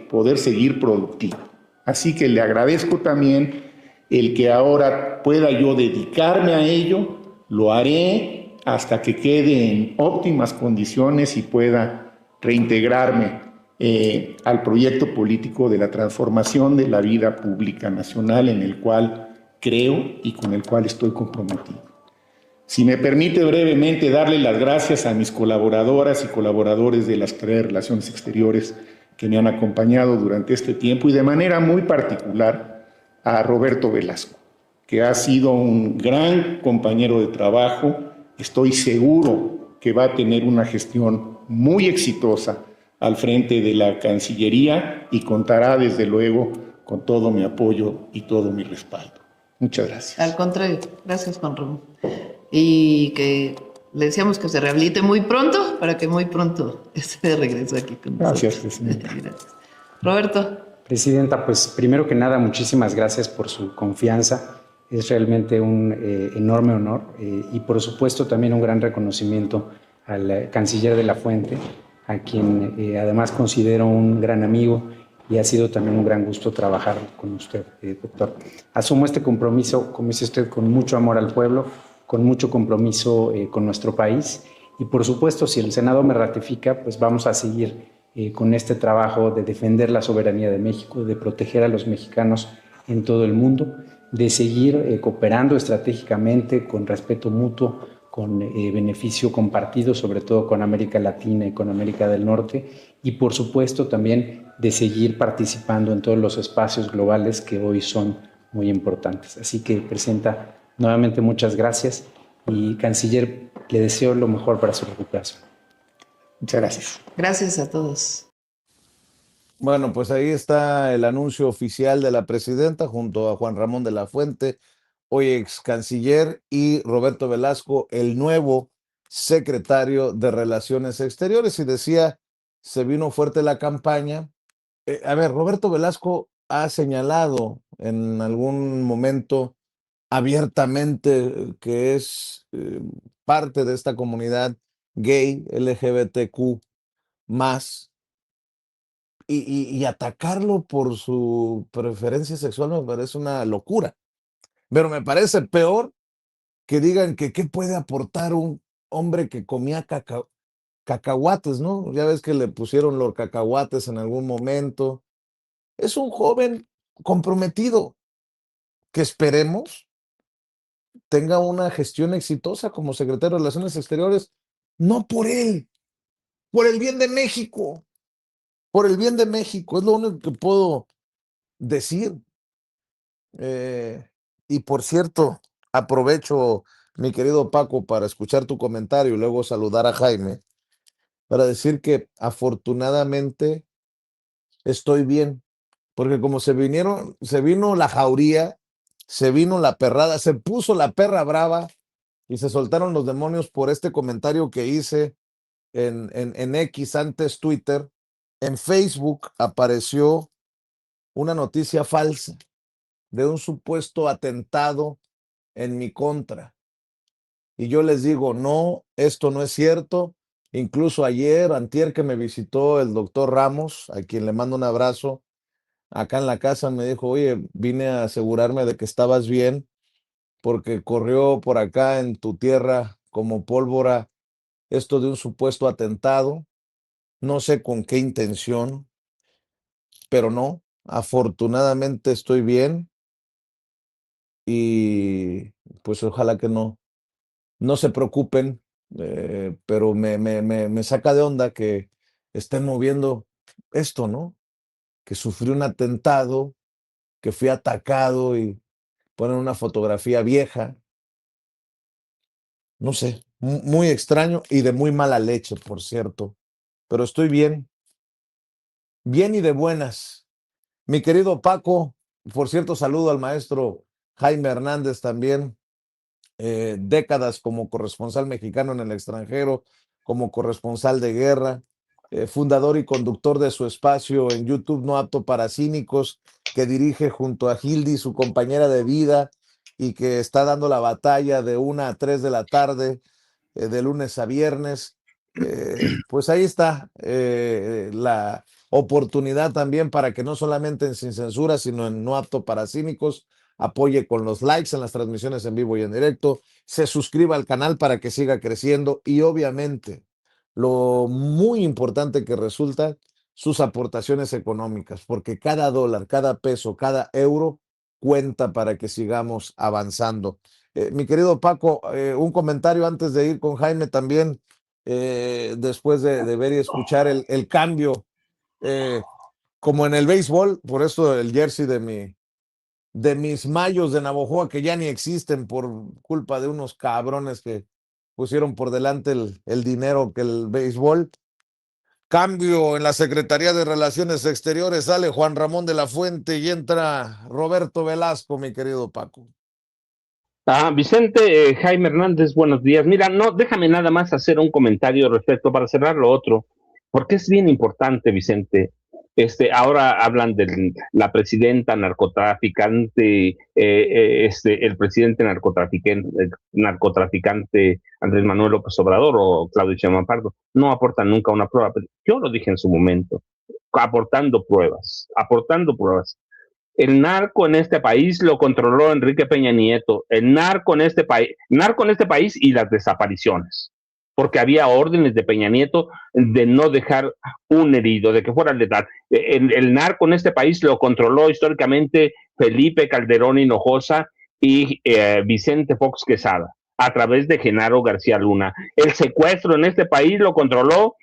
D: poder seguir productivo. Así que le agradezco también el que ahora pueda yo dedicarme a ello, lo haré hasta que quede en óptimas condiciones y pueda reintegrarme al proyecto político de la transformación de la vida pública nacional en el cual creo y con el cual estoy comprometido. Si me permite brevemente darle las gracias a mis colaboradoras y colaboradores de la Secretaría de Relaciones Exteriores que me han acompañado durante este tiempo y de manera muy particular a Roberto Velasco, que ha sido un gran compañero de trabajo. Estoy seguro que va a tener una gestión muy exitosa al frente de la Cancillería y contará desde luego con todo mi apoyo y todo mi respaldo. Muchas gracias.
C: Al contrario, gracias Juan Ramón. Y que le decíamos que se rehabilite muy pronto para que muy pronto esté de regreso aquí con nosotros.
D: Gracias, presidenta.
C: Gracias. Roberto.
E: Presidenta, pues primero que nada, muchísimas gracias por su confianza. Es realmente un enorme honor y por supuesto también un gran reconocimiento al canciller de la Fuente, a quien además considero un gran amigo y ha sido también un gran gusto trabajar con usted, doctor. Asumo este compromiso, como dice usted, con mucho amor al pueblo, con mucho compromiso con nuestro país y por supuesto si el Senado me ratifica, pues vamos a seguir con este trabajo de defender la soberanía de México, de proteger a los mexicanos en todo el mundo, de seguir cooperando estratégicamente con respeto mutuo, con beneficio compartido, sobre todo con América Latina y con América del Norte, y por supuesto también de seguir participando en todos los espacios globales que hoy son muy importantes. Así que, Presidenta, nuevamente muchas gracias y, Canciller, le deseo lo mejor para su recuperación.
D: Muchas gracias.
C: Gracias a todos.
A: Bueno, pues ahí está el anuncio oficial de la presidenta junto a Juan Ramón de la Fuente, hoy ex canciller, y Roberto Velasco, el nuevo secretario de Relaciones Exteriores. Y decía, se vino fuerte la campaña. A ver, Roberto Velasco ha señalado en algún momento abiertamente que es parte de esta comunidad gay, LGBTQ+, y atacarlo por su preferencia sexual me parece una locura. Pero me parece peor que digan que qué puede aportar un hombre que comía cacahuates, ¿no? Ya ves que le pusieron los cacahuates en algún momento. Es un joven comprometido que esperemos tenga una gestión exitosa como secretario de Relaciones Exteriores, no por él, por el bien de México, por el bien de México, es lo único que puedo decir. Eh, y por cierto, aprovecho, mi querido Paco, para escuchar tu comentario y luego saludar a Jaime, para decir que afortunadamente estoy bien, porque como se vino la jauría, se vino la perrada, se puso la perra brava y se soltaron los demonios por este comentario que hice en X, antes Twitter. En Facebook apareció una noticia falsa de un supuesto atentado en mi contra. Y yo les digo, no, esto no es cierto. Incluso ayer, antier, que me visitó el doctor Ramos, a quien le mando un abrazo, acá en la casa me dijo, oye, vine a asegurarme de que estabas bien, porque corrió por acá en tu tierra como pólvora esto de un supuesto atentado. No sé con qué intención, pero no, afortunadamente estoy bien y pues ojalá que no se preocupen, pero me saca de onda que estén moviendo esto, ¿no? Que sufrí un atentado, que fui atacado y ponen una fotografía vieja, no sé, muy extraño y de muy mala leche, por cierto, pero estoy bien, bien y de buenas. Mi querido Paco, por cierto, saludo al maestro Jaime Hernández también, décadas como corresponsal mexicano en el extranjero, como corresponsal de guerra, fundador y conductor de su espacio en YouTube No Apto para Cínicos, que dirige junto a Hildy, su compañera de vida, y que está dando la batalla de 1 a 3 de la tarde, de lunes a viernes. Pues ahí está la oportunidad también para que no solamente en Sin Censura, sino en No Apto para Cínicos, apoye con los likes en las transmisiones en vivo y en directo, se suscriba al canal para que siga creciendo y obviamente lo muy importante que resulta, sus aportaciones económicas, porque cada dólar, cada peso, cada euro cuenta para que sigamos avanzando. Mi querido Paco, un comentario antes de ir con Jaime también, después de ver y escuchar el cambio, como en el béisbol, por eso el jersey de mis mayos de Navojoa que ya ni existen por culpa de unos cabrones que pusieron por delante el dinero que el béisbol. Cambio en la Secretaría de Relaciones Exteriores, sale Juan Ramón de la Fuente y entra Roberto Velasco, mi querido Paco.
B: Vicente, Jaime Hernández, buenos días. Mira, no, déjame nada más hacer un comentario respecto para cerrar lo otro, porque es bien importante, Vicente. Ahora hablan de la presidenta narcotraficante, el presidente narcotraficante Andrés Manuel López Obrador o Claudio Sheinbaum Pardo. No aportan nunca una prueba. Pero yo lo dije en su momento, aportando pruebas, aportando pruebas. El narco en este país lo controló Enrique Peña Nieto. El narco en este país y las desapariciones. Porque había órdenes de Peña Nieto de no dejar un herido, de que fuera letal. El narco en este país lo controló históricamente Felipe Calderón Hinojosa y Vicente Fox Quesada, a través de Genaro García Luna. El secuestro en este país lo controló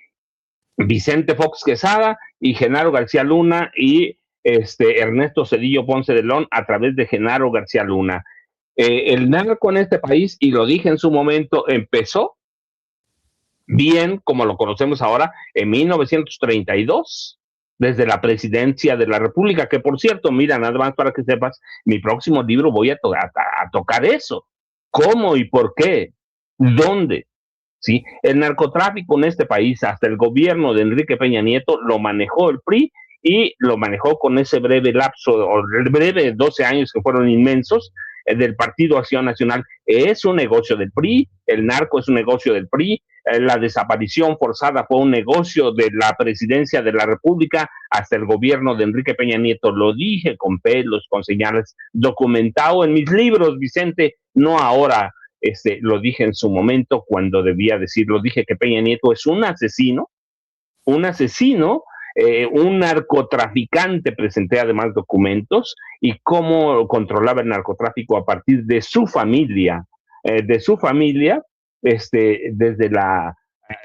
B: Vicente Fox Quesada y Genaro García Luna y Ernesto Zedillo Ponce de León a través de Genaro García Luna. El narco en este país, y lo dije en su momento, empezó bien, como lo conocemos ahora, en 1932, desde la presidencia de la República, que por cierto, mira, nada más para que sepas, mi próximo libro voy a tocar eso. ¿Cómo y por qué? ¿Dónde? ¿Sí? El narcotráfico en este país, hasta el gobierno de Enrique Peña Nieto, lo manejó el PRI y lo manejó con ese breve lapso, o breve 12 años que fueron inmensos, del Partido Acción Nacional. Es un negocio del PRI, el narco es un negocio del PRI, la desaparición forzada fue un negocio de la presidencia de la República hasta el gobierno de Enrique Peña Nieto. Lo dije con pelos, con señales, documentado en mis libros, Vicente, no ahora lo dije en su momento cuando debía decirlo, dije que Peña Nieto es un asesino, un narcotraficante, presenté además documentos y cómo controlaba el narcotráfico a partir de su familia, desde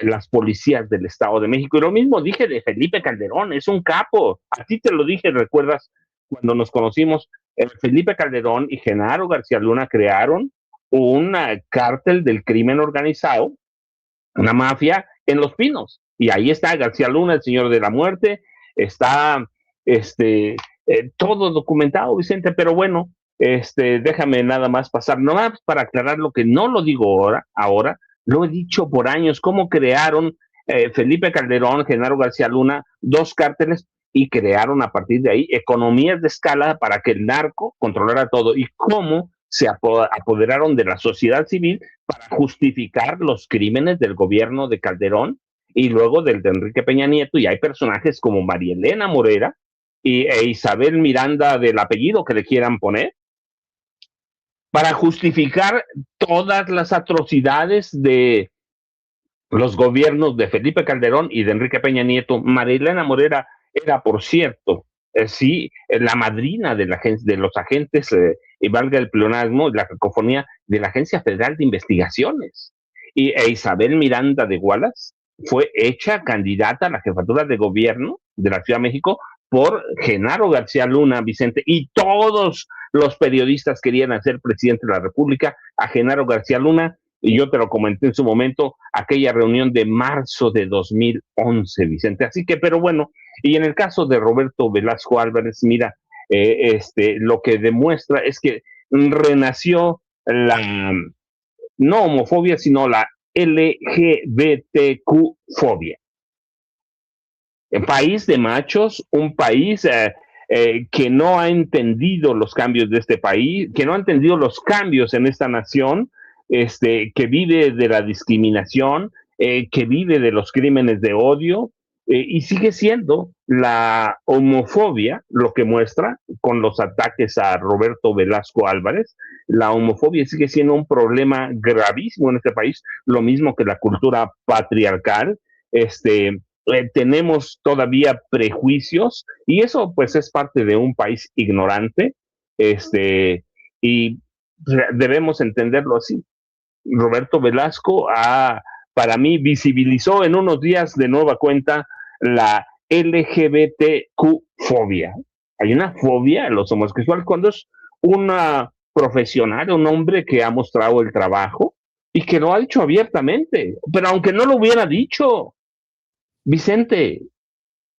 B: las policías del Estado de México. Y lo mismo dije de Felipe Calderón, es un capo. A ti te lo dije, ¿recuerdas? Cuando nos conocimos, Felipe Calderón y Genaro García Luna crearon un cártel del crimen organizado, una mafia en Los Pinos. Y ahí está García Luna, el señor de la muerte, está todo documentado, Vicente, pero bueno, déjame nada más pasar, no más para aclarar lo que no lo digo ahora, lo he dicho por años, cómo crearon Felipe Calderón, Genaro García Luna, dos cárteles, y crearon a partir de ahí economías de escala para que el narco controlara todo, y cómo se apoderaron de la sociedad civil para justificar los crímenes del gobierno de Calderón y luego del de Enrique Peña Nieto, y hay personajes como María Elena Morera e Isabel Miranda del apellido que le quieran poner, para justificar todas las atrocidades de los gobiernos de Felipe Calderón y de Enrique Peña Nieto. María Elena Morera era, por cierto, la madrina de los agentes, y valga el pleonasmo, la cacofonía, de la Agencia Federal de Investigaciones. E Isabel Miranda de Wallace fue hecha candidata a la jefatura de gobierno de la Ciudad de México por Genaro García Luna, Vicente, y todos los periodistas querían hacer presidente de la República a Genaro García Luna, y yo te lo comenté en su momento, aquella reunión de marzo de 2011, Vicente. Así que, pero bueno, y en el caso de Roberto Velasco Álvarez, mira, lo que demuestra es que renació la no homofobia, sino la LGBTQ-fobia. Un país de machos, un país que no ha entendido los cambios de este país, que no ha entendido los cambios en esta nación, que vive de la discriminación, que vive de los crímenes de odio, y sigue siendo la homofobia lo que muestra con los ataques a Roberto Velasco Álvarez. La homofobia sigue siendo un problema gravísimo en este país, lo mismo que la cultura patriarcal. Tenemos todavía prejuicios, y eso pues es parte de un país ignorante, y debemos entenderlo así. Roberto Velasco para mí visibilizó en unos días de nueva cuenta la LGBTQ-fobia. Hay una fobia en los homosexuales cuando es una profesional, un hombre que ha mostrado el trabajo y que lo ha dicho abiertamente, pero aunque no lo hubiera dicho, Vicente,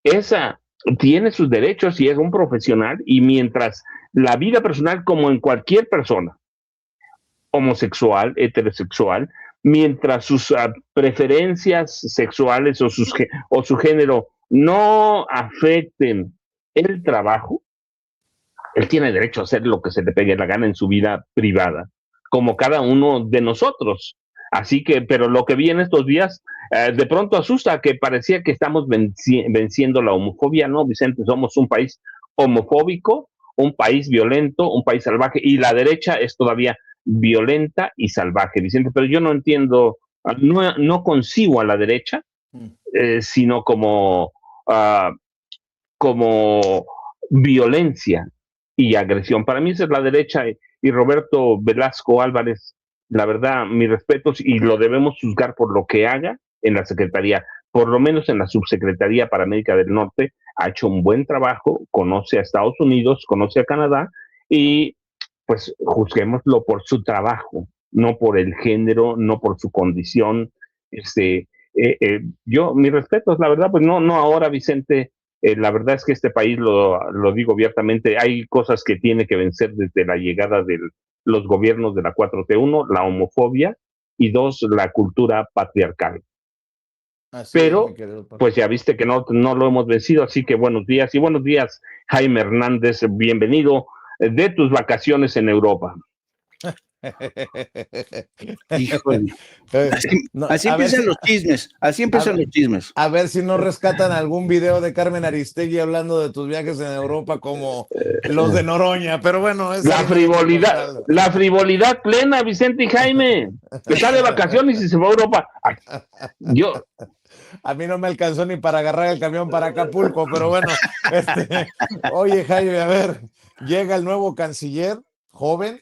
B: esa tiene sus derechos y es un profesional, y mientras la vida personal, como en cualquier persona, homosexual, heterosexual, mientras sus preferencias sexuales o su género no afecten el trabajo, él tiene derecho a hacer lo que se le pegue la gana en su vida privada, como cada uno de nosotros. Así que, pero lo que vi en estos días, de pronto asusta, que parecía que estamos venciendo la homofobia. No, Vicente, somos un país homofóbico, un país violento, un país salvaje, y la derecha es todavía violenta y salvaje, Vicente. Pero yo no entiendo, no concibo a la derecha, sino como violencia y agresión. Para mí esa es la derecha, y Roberto Velasco Álvarez, la verdad, mis respetos, y lo debemos juzgar por lo que haga en la Secretaría, por lo menos en la Subsecretaría para América del Norte. Ha hecho un buen trabajo, conoce a Estados Unidos, conoce a Canadá, y pues juzguémoslo por su trabajo, no por el género, no por su condición. Yo, mis respetos, la verdad, pues no ahora, Vicente. La verdad es que este país, lo digo abiertamente, hay cosas que tiene que vencer desde la llegada de los gobiernos de la 4T. 1, la homofobia, y 2, la cultura patriarcal. Así pero, pues ya viste que no lo hemos vencido, así que buenos días, Jaime Hernández, bienvenido de tus vacaciones en Europa.
F: Híjole.
A: No,
F: Así
A: a ver
F: empiezan
A: si,
F: los chismes, así
A: a,
F: empiezan los chismes.
A: a ver si no rescatan algún video de Carmen Aristegui hablando de tus viajes en Europa como los de Noroña, pero bueno, es harina de otro costal.
B: La frivolidad plena, Vicente y Jaime. Está de vacaciones y se va a Europa. Ay, yo,
A: A mí no me alcanzó ni para agarrar el camión para Acapulco, pero bueno, oye Jaime, a ver, llega el nuevo canciller, joven,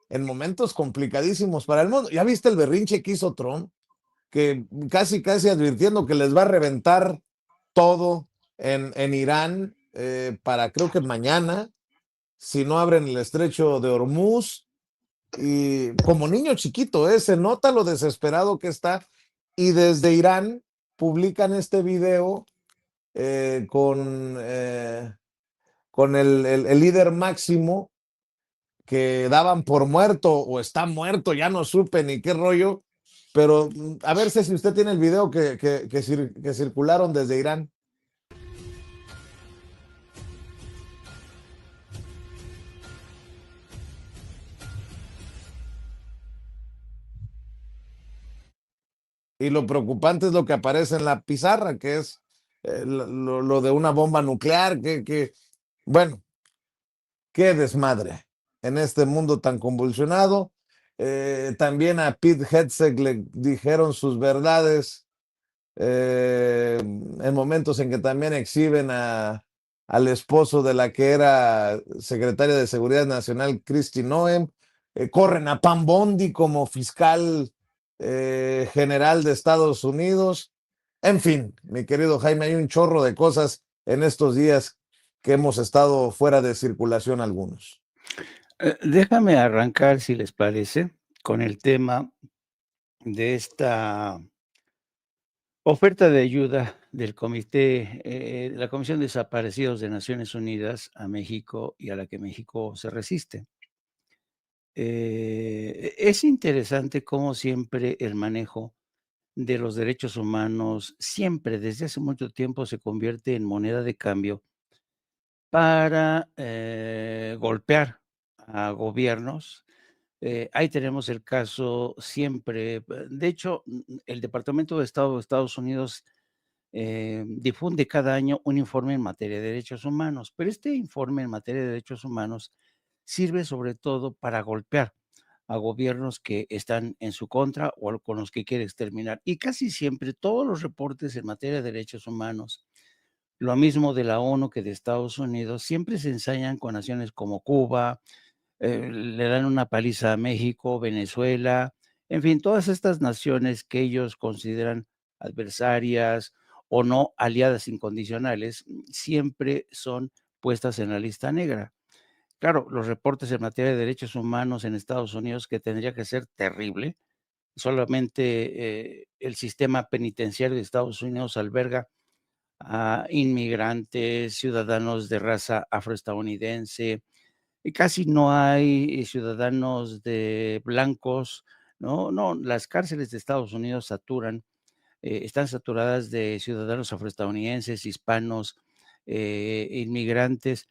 A: en momentos complicadísimos para el mundo. ¿Ya viste el berrinche que hizo Trump? Que casi advirtiendo que les va a reventar todo en Irán para creo que mañana, si no abren el estrecho de Hormuz. Y como niño chiquito, se nota lo desesperado que está. Y desde Irán publican este video con el líder máximo que daban por muerto o está muerto, ya no supe ni qué rollo, pero a ver si usted tiene el video que circularon desde Irán. Y lo preocupante es lo que aparece en la pizarra, que es lo de una bomba nuclear, bueno, qué desmadre en este mundo tan convulsionado. También a Pete Hegseth le dijeron sus verdades en momentos en que también exhiben al esposo de la que era secretaria de Seguridad Nacional, Kristi Noem. Corren a Pam Bondi como fiscal general de Estados Unidos. En fin, mi querido Jaime, hay un chorro de cosas en estos días que hemos estado fuera de circulación algunos.
F: Déjame arrancar, si les parece, con el tema de esta oferta de ayuda del comité, de la Comisión de Desaparecidos de Naciones Unidas a México y a la que México se resiste. Es interesante cómo siempre el manejo de los derechos humanos, siempre desde hace mucho tiempo se convierte en moneda de cambio para golpear a gobiernos. Ahí tenemos el caso siempre, de hecho, el Departamento de Estado de Estados Unidos difunde cada año un informe en materia de derechos humanos, pero este informe en materia de derechos humanos sirve sobre todo para golpear a gobiernos que están en su contra o con los que quiere exterminar. Y casi siempre todos los reportes en materia de derechos humanos, lo mismo de la ONU que de Estados Unidos, siempre se ensañan con naciones como Cuba, le dan una paliza a México, Venezuela, en fin, todas estas naciones que ellos consideran adversarias o no aliadas incondicionales, siempre son puestas en la lista negra. Claro, los reportes en materia de derechos humanos en Estados Unidos, que tendría que ser terrible, solamente el sistema penitenciario de Estados Unidos alberga a inmigrantes, ciudadanos de raza afroestadounidense, y casi no hay ciudadanos de blancos, no, no, las cárceles de Estados Unidos saturan, están saturadas de ciudadanos afroestadounidenses, hispanos, inmigrantes,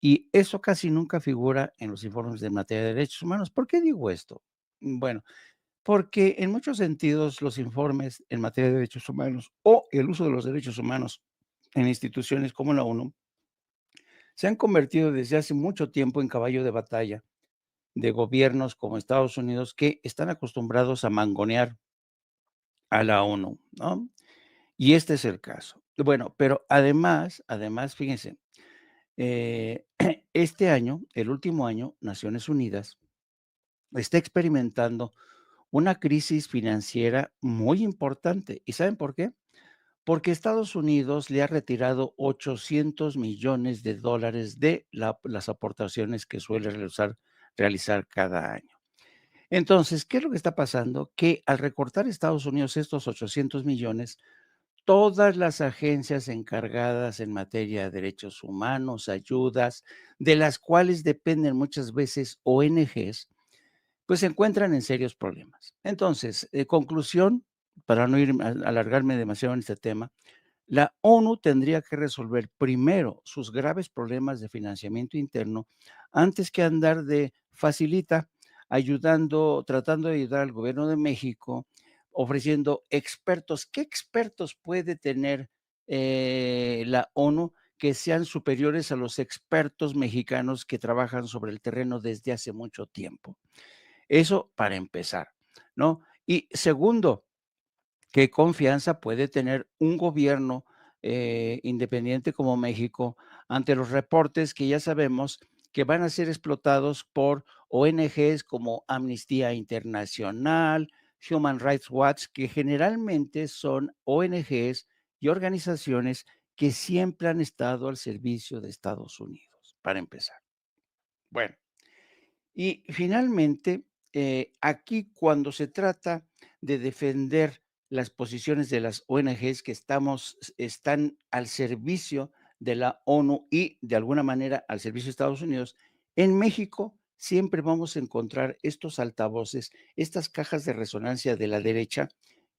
F: y eso casi nunca figura en los informes de materia de derechos humanos. ¿Por qué digo esto? Bueno, porque en muchos sentidos los informes en materia de derechos humanos o el uso de los derechos humanos en instituciones como la ONU se han convertido desde hace mucho tiempo en caballo de batalla de gobiernos como Estados Unidos que están acostumbrados a mangonear a la ONU, ¿no? Y este es el caso. Bueno, pero además, fíjense, este año, el último año, Naciones Unidas está experimentando una crisis financiera muy importante. ¿Y saben por qué? Porque Estados Unidos le ha retirado 800 millones de dólares de las aportaciones que suele realizar cada año. Entonces, ¿qué es lo que está pasando? Que al recortar Estados Unidos estos 800 millones, todas las agencias encargadas en materia de derechos humanos, ayudas, de las cuales dependen muchas veces ONGs, pues se encuentran en serios problemas. Entonces, conclusión, para no alargarme demasiado en este tema, la ONU tendría que resolver primero sus graves problemas de financiamiento interno antes que andar de facilita tratando de ayudar al gobierno de México, ofreciendo expertos. ¿Qué expertos puede tener la ONU que sean superiores a los expertos mexicanos que trabajan sobre el terreno desde hace mucho tiempo? Eso para empezar, ¿no? Y segundo, ¿qué confianza puede tener un gobierno independiente como México ante los reportes que ya sabemos que van a ser explotados por ONGs como Amnistía Internacional, Human Rights Watch, que generalmente son ONGs y organizaciones que siempre han estado al servicio de Estados Unidos, para empezar? Bueno, y finalmente, aquí cuando se trata de defender las posiciones de las ONGs que están al servicio de la ONU y de alguna manera al servicio de Estados Unidos, en México siempre vamos a encontrar estos altavoces, estas cajas de resonancia de la derecha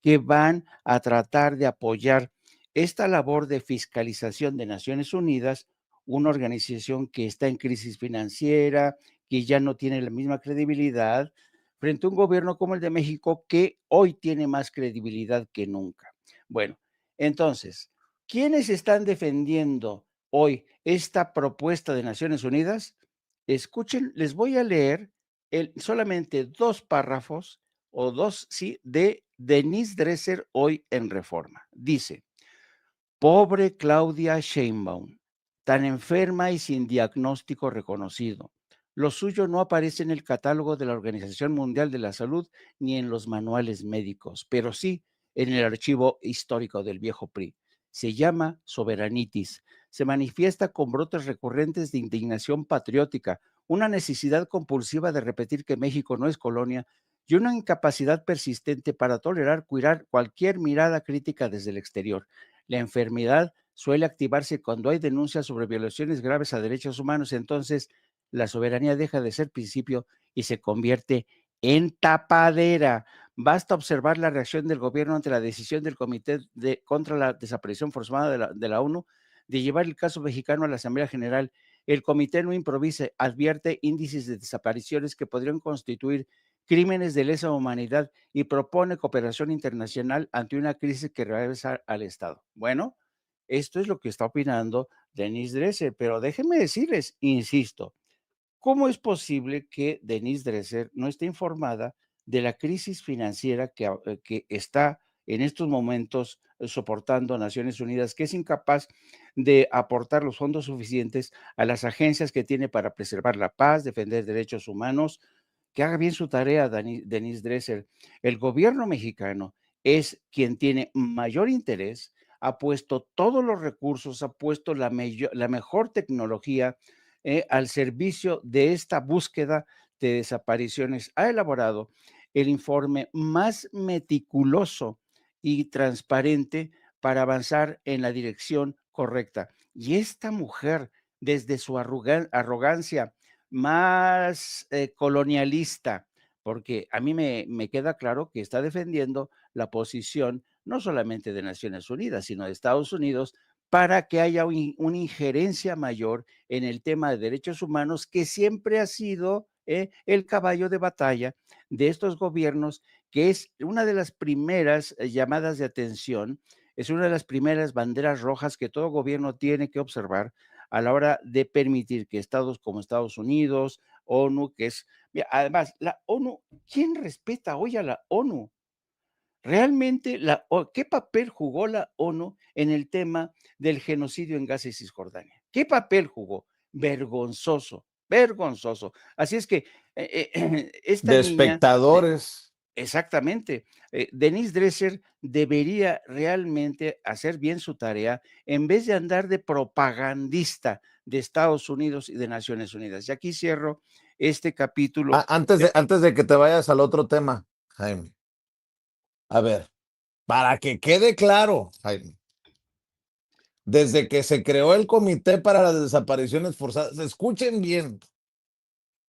F: que van a tratar de apoyar esta labor de fiscalización de Naciones Unidas, una organización que está en crisis financiera, que ya no tiene la misma credibilidad frente a un gobierno como el de México que hoy tiene más credibilidad que nunca. Bueno, entonces, ¿quiénes están defendiendo hoy esta propuesta de Naciones Unidas? Escuchen, les voy a leer solamente 2 párrafos o 2, sí, de Denise Dresser hoy en Reforma. Dice: pobre Claudia Sheinbaum, tan enferma y sin diagnóstico reconocido. Lo suyo no aparece en el catálogo de la Organización Mundial de la Salud ni en los manuales médicos, pero sí en el archivo histórico del viejo PRI. Se llama soberanitis. Se manifiesta con brotes recurrentes de indignación patriótica, una necesidad compulsiva de repetir que México no es colonia y una incapacidad persistente para tolerar, cuidar cualquier mirada crítica desde el exterior. La enfermedad suele activarse cuando hay denuncias sobre violaciones graves a derechos humanos, entonces la soberanía deja de ser principio y se convierte en tapadera. Basta observar la reacción del gobierno ante la decisión del Comité contra la Desaparición Forzada de la ONU de llevar el caso mexicano a la Asamblea General. El comité no improvisa, advierte índices de desapariciones que podrían constituir crímenes de lesa humanidad y propone cooperación internacional ante una crisis que regresa al Estado. Bueno, esto es lo que está opinando Denise Dresser, pero déjenme decirles, insisto, ¿cómo es posible que Denise Dresser no esté informada de la crisis financiera que está en estos momentos soportando Naciones Unidas, que es incapaz de aportar los fondos suficientes a las agencias que tiene para preservar la paz, defender derechos humanos? Que haga bien su tarea, Denise Dresser. El gobierno mexicano es quien tiene mayor interés, ha puesto todos los recursos, ha puesto la mejor tecnología al servicio de esta búsqueda de desapariciones. Ha elaborado el informe más meticuloso y transparente para avanzar en la dirección correcta. Y esta mujer, desde su arrogancia más colonialista, porque a mí me queda claro que está defendiendo la posición no solamente de Naciones Unidas, sino de Estados Unidos, para que haya una injerencia mayor en el tema de derechos humanos, que siempre ha sido el caballo de batalla de estos gobiernos, que es una de las primeras llamadas de atención, es una de las primeras banderas rojas que todo gobierno tiene que observar a la hora de permitir que estados como Estados Unidos, ONU, que es, mira, además, la ONU, ¿quién respeta hoy a la ONU? Realmente, ¿qué papel jugó la ONU en el tema del genocidio en Gaza y Cisjordania? ¿Qué papel jugó? Vergonzoso, vergonzoso. Así es que esta
A: De
F: niña,
A: espectadores.
F: exactamente, Denise Dresser debería realmente hacer bien su tarea en vez de andar de propagandista de Estados Unidos y de Naciones Unidas. Y aquí cierro este capítulo.
A: Antes de que te vayas al otro tema, Jaime. A ver, para que quede claro, Jaime, desde que se creó el Comité para las Desapariciones Forzadas, escuchen bien,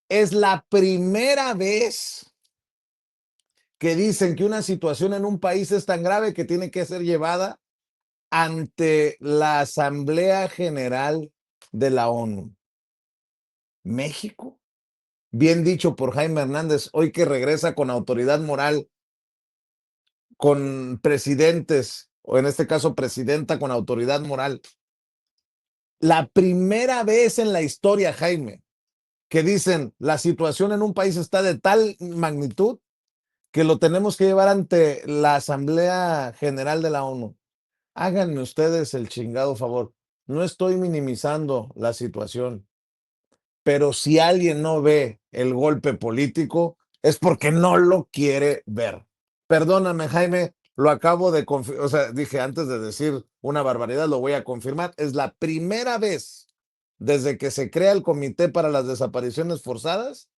A: es la primera vez que dicen que una situación en un país es tan grave que tiene que ser llevada ante la Asamblea General de la ONU. México bien dicho por Jaime Hernández, hoy que regresa con autoridad moral, con presidentes, o en este caso presidenta con autoridad moral. La primera vez en la historia, Jaime, que dicen la situación en un país está de tal magnitud que lo tenemos que llevar ante la Asamblea General de la ONU. Háganme ustedes el chingado favor. No estoy minimizando la situación, pero si alguien no ve el golpe político, es porque no lo quiere ver. Perdóname, Jaime, lo acabo de confirmar, o sea, dije antes de decir una barbaridad, lo voy a confirmar. Es la primera vez desde que se crea el Comité para las Desapariciones Forzadas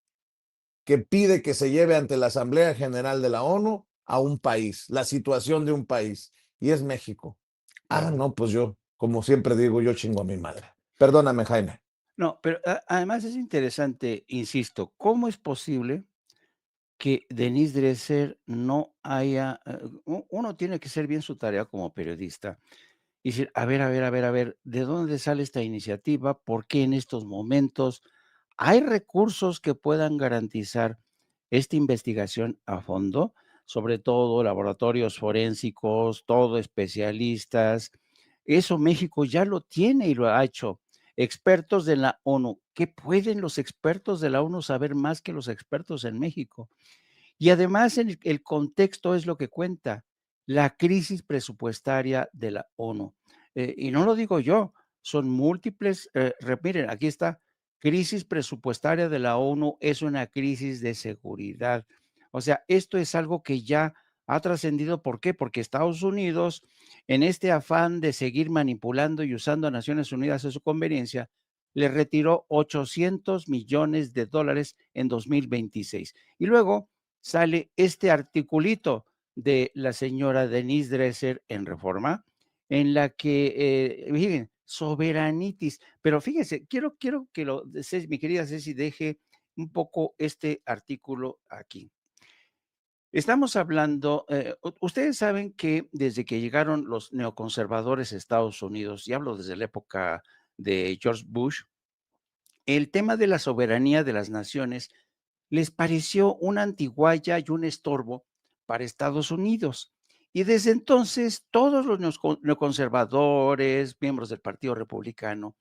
A: que pide que se lleve ante la Asamblea General de la ONU a un país, la situación de un país, y es México. Ah, no, pues yo, como siempre digo, yo chingo a mi madre. Perdóname, Jaime.
F: No, pero además es interesante, insisto, ¿cómo es posible que Denise Dresser no haya, uno tiene que hacer bien su tarea como periodista y decir, a ver, ¿de dónde sale esta iniciativa? ¿Por qué en estos momentos hay recursos que puedan garantizar esta investigación a fondo? Sobre todo laboratorios forensicos, todo especialistas. Eso México ya lo tiene y lo ha hecho. Expertos de la ONU. ¿Qué pueden los expertos de la ONU saber más que los expertos en México? Y además el contexto es lo que cuenta, la crisis presupuestaria de la ONU. Y no lo digo yo, son múltiples, miren, aquí está, crisis presupuestaria de la ONU es una crisis de seguridad. O sea, esto es algo que ya ha trascendido. ¿Por qué? Porque Estados Unidos, en este afán de seguir manipulando y usando a Naciones Unidas a su conveniencia, le retiró 800 millones de dólares en 2026. Y luego sale este articulito de la señora Denise Dresser en Reforma, en la que, miren, soberanitis, pero fíjense, quiero que mi querida Ceci deje un poco este artículo aquí. Estamos hablando, ustedes saben que desde que llegaron los neoconservadores a Estados Unidos, y hablo desde la época de George Bush, el tema de la soberanía de las naciones les pareció una antigualla y un estorbo para Estados Unidos. Y desde entonces todos los neoconservadores, miembros del Partido Republicano,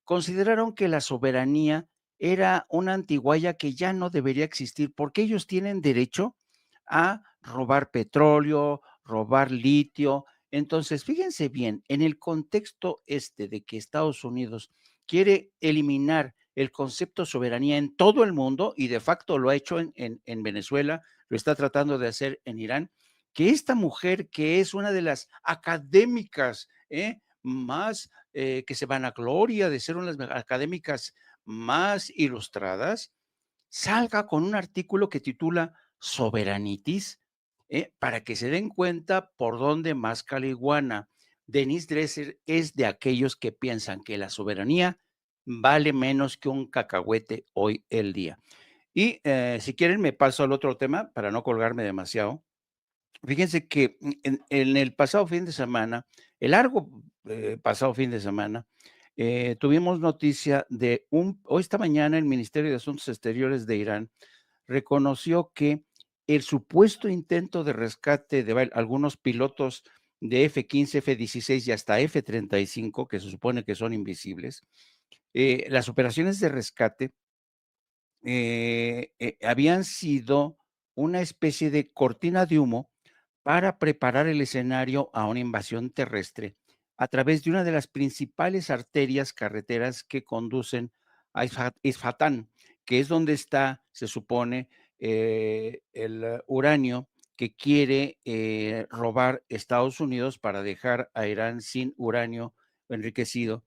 F: consideraron que la soberanía era una antigualla que ya no debería existir porque ellos tienen derecho a robar petróleo, robar litio. Entonces, fíjense bien, en el contexto este de que Estados Unidos quiere eliminar el concepto soberanía en todo el mundo, y de facto lo ha hecho en Venezuela, lo está tratando de hacer en Irán, que esta mujer, que es una de las académicas más que se vanagloria de ser una de las académicas más ilustradas, salga con un artículo que titula Soberanitis, para que se den cuenta por dónde más caliguana. Denise Dresser es de aquellos que piensan que la soberanía vale menos que un cacahuete hoy el día. Y si quieren me paso al otro tema para no colgarme demasiado. Fíjense que en el pasado fin de semana, el largo pasado fin de semana, tuvimos noticia de hoy esta mañana el Ministerio de Asuntos Exteriores de Irán reconoció que el supuesto intento de rescate de algunos pilotos de F-15, F-16 y hasta F-35, que se supone que son invisibles, las operaciones de rescate habían sido una especie de cortina de humo para preparar el escenario a una invasión terrestre a través de una de las principales arterias carreteras que conducen a Isfatán, que es donde está, se supone, el uranio que quiere robar Estados Unidos para dejar a Irán sin uranio enriquecido.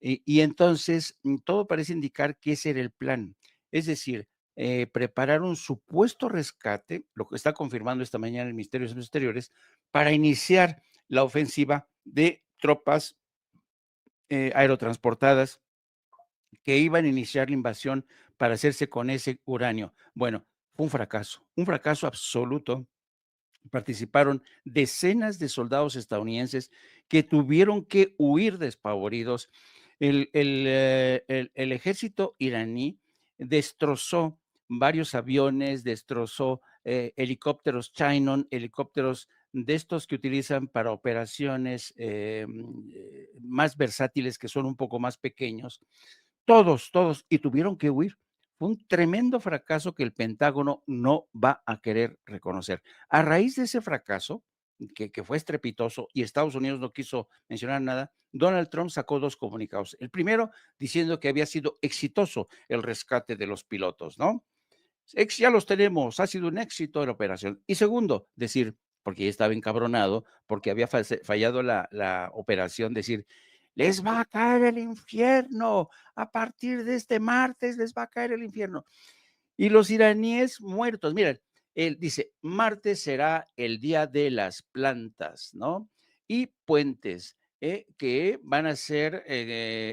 F: Y entonces todo parece indicar que ese era el plan. Es decir, preparar un supuesto rescate, lo que está confirmando esta mañana el Ministerio de Asuntos Exteriores, para iniciar la ofensiva de tropas aerotransportadas que iban a iniciar la invasión para hacerse con ese uranio. Bueno, fue un fracaso absoluto. Participaron decenas de soldados estadounidenses que tuvieron que huir despavoridos. El ejército iraní destrozó varios aviones, destrozó helicópteros Chinon, helicópteros de estos que utilizan para operaciones más versátiles, que son un poco más pequeños. Todos, y tuvieron que huir. Fue un tremendo fracaso que el Pentágono no va a querer reconocer. A raíz de ese fracaso, que fue estrepitoso y Estados Unidos no quiso mencionar nada, Donald Trump sacó 2 comunicados. El primero diciendo que había sido exitoso el rescate de los pilotos, ¿no? Ya los tenemos, ha sido un éxito la operación. Y segundo, decir, porque ya estaba encabronado, porque había fallado la operación, decir, les va a caer el infierno, a partir de este martes les va a caer el infierno. Y los iraníes muertos, miren, él dice, martes será el día de las plantas, ¿no? Y puentes que van a ser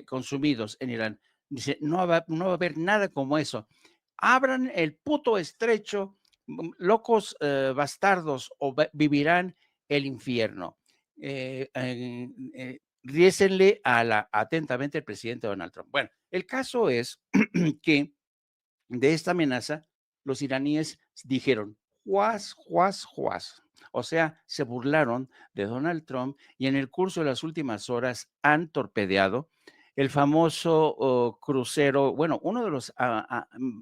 F: consumidos en Irán. Dice, no va a haber nada como eso. Abran el puto estrecho, locos bastardos, o vivirán el infierno. Riésenle atentamente el presidente Donald Trump. Bueno, el caso es que de esta amenaza, los iraníes dijeron, juas, juas, juas. O sea, se burlaron de Donald Trump y en el curso de las últimas horas han torpedeado el famoso crucero, bueno, uno de los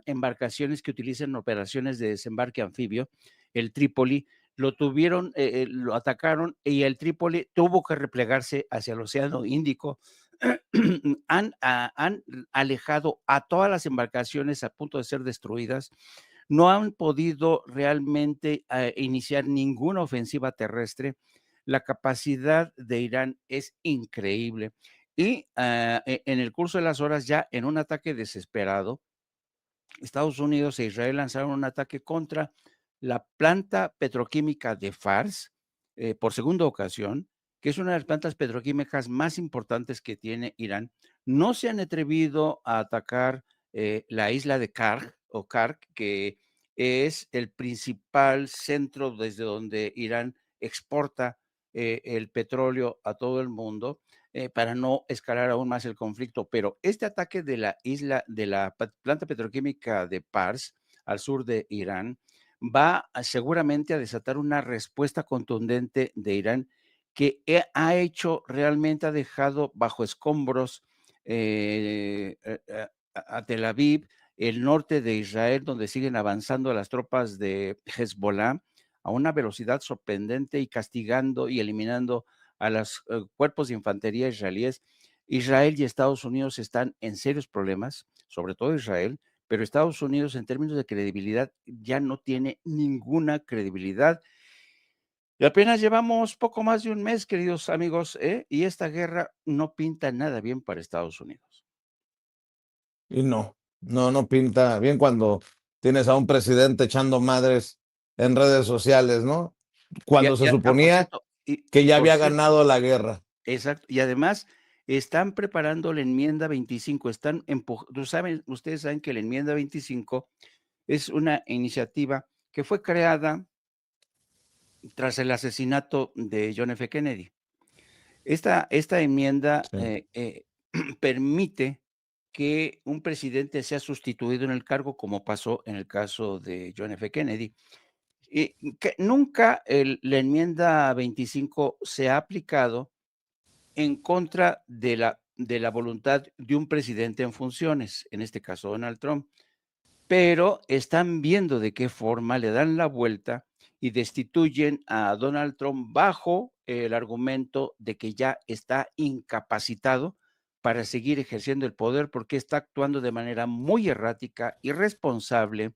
F: embarcaciones que utilizan en operaciones de desembarque anfibio, el Trípoli, lo atacaron y el Trípoli tuvo que replegarse hacia el Océano Índico. Han alejado a todas las embarcaciones a punto de ser destruidas, no han podido realmente iniciar ninguna ofensiva terrestre. La capacidad de Irán es increíble. Y en el curso de las horas, ya en un ataque desesperado, Estados Unidos e Israel lanzaron un ataque contra la planta petroquímica de Fars por segunda ocasión, que es una de las plantas petroquímicas más importantes que tiene Irán. No se han atrevido a atacar la isla de Kark, que es el principal centro desde donde Irán exporta el petróleo a todo el mundo, para no escalar aún más el conflicto. Pero este ataque de la isla, de la planta petroquímica de Pars, al sur de Irán, va seguramente a desatar una respuesta contundente de Irán que ha dejado bajo escombros a Tel Aviv, el norte de Israel, donde siguen avanzando las tropas de Hezbollah a una velocidad sorprendente y castigando y eliminando a los cuerpos de infantería israelíes. Israel y Estados Unidos están en serios problemas, sobre todo Israel, pero Estados Unidos en términos de credibilidad ya no tiene ninguna credibilidad. Y apenas llevamos poco más de un mes, queridos amigos, y esta guerra no pinta nada bien para Estados Unidos.
A: Y no pinta bien cuando tienes a un presidente echando madres en redes sociales, ¿no? Cuando se
F: Por
A: suponía
F: cierto,
A: que ya
F: por
A: había
F: cierto,
A: ganado la guerra.
F: exacto. Y además están preparando la enmienda 25. Ustedes saben que la enmienda 25 es una iniciativa que fue creada tras el asesinato de John F. Kennedy. Esta enmienda
A: Sí.
F: permite que un presidente sea sustituido en el cargo, como pasó en el caso de John F. Kennedy. Y que nunca la enmienda 25 se ha aplicado en contra de la voluntad de un presidente en funciones, en este caso Donald Trump, pero están viendo de qué forma le dan la vuelta y destituyen a Donald Trump bajo el argumento de que ya está incapacitado para seguir ejerciendo el poder porque está actuando de manera muy errática, irresponsable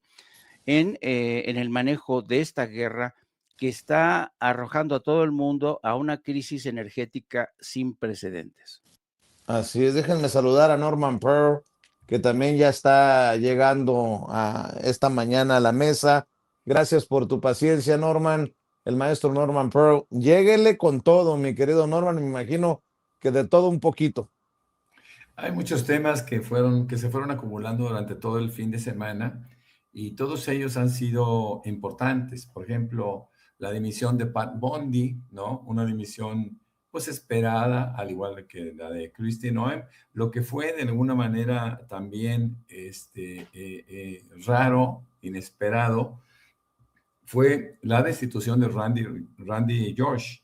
F: en el manejo de esta guerra que está arrojando a todo el mundo a una crisis energética sin precedentes.
A: Así es, déjenme saludar a Norman Pearl, que también ya está llegando a esta mañana a la mesa. Gracias por tu paciencia, Norman, el maestro Norman Pearl. Lléguele con todo, mi querido Norman, me imagino que de todo un poquito.
G: Hay muchos temas que se fueron acumulando durante todo el fin de semana y todos ellos han sido importantes. Por ejemplo, la dimisión de Pat Bundy, ¿no? Una dimisión pues esperada, al igual que la de Kristi Noem, lo que fue de alguna manera también raro inesperado fue la destitución de Randy George.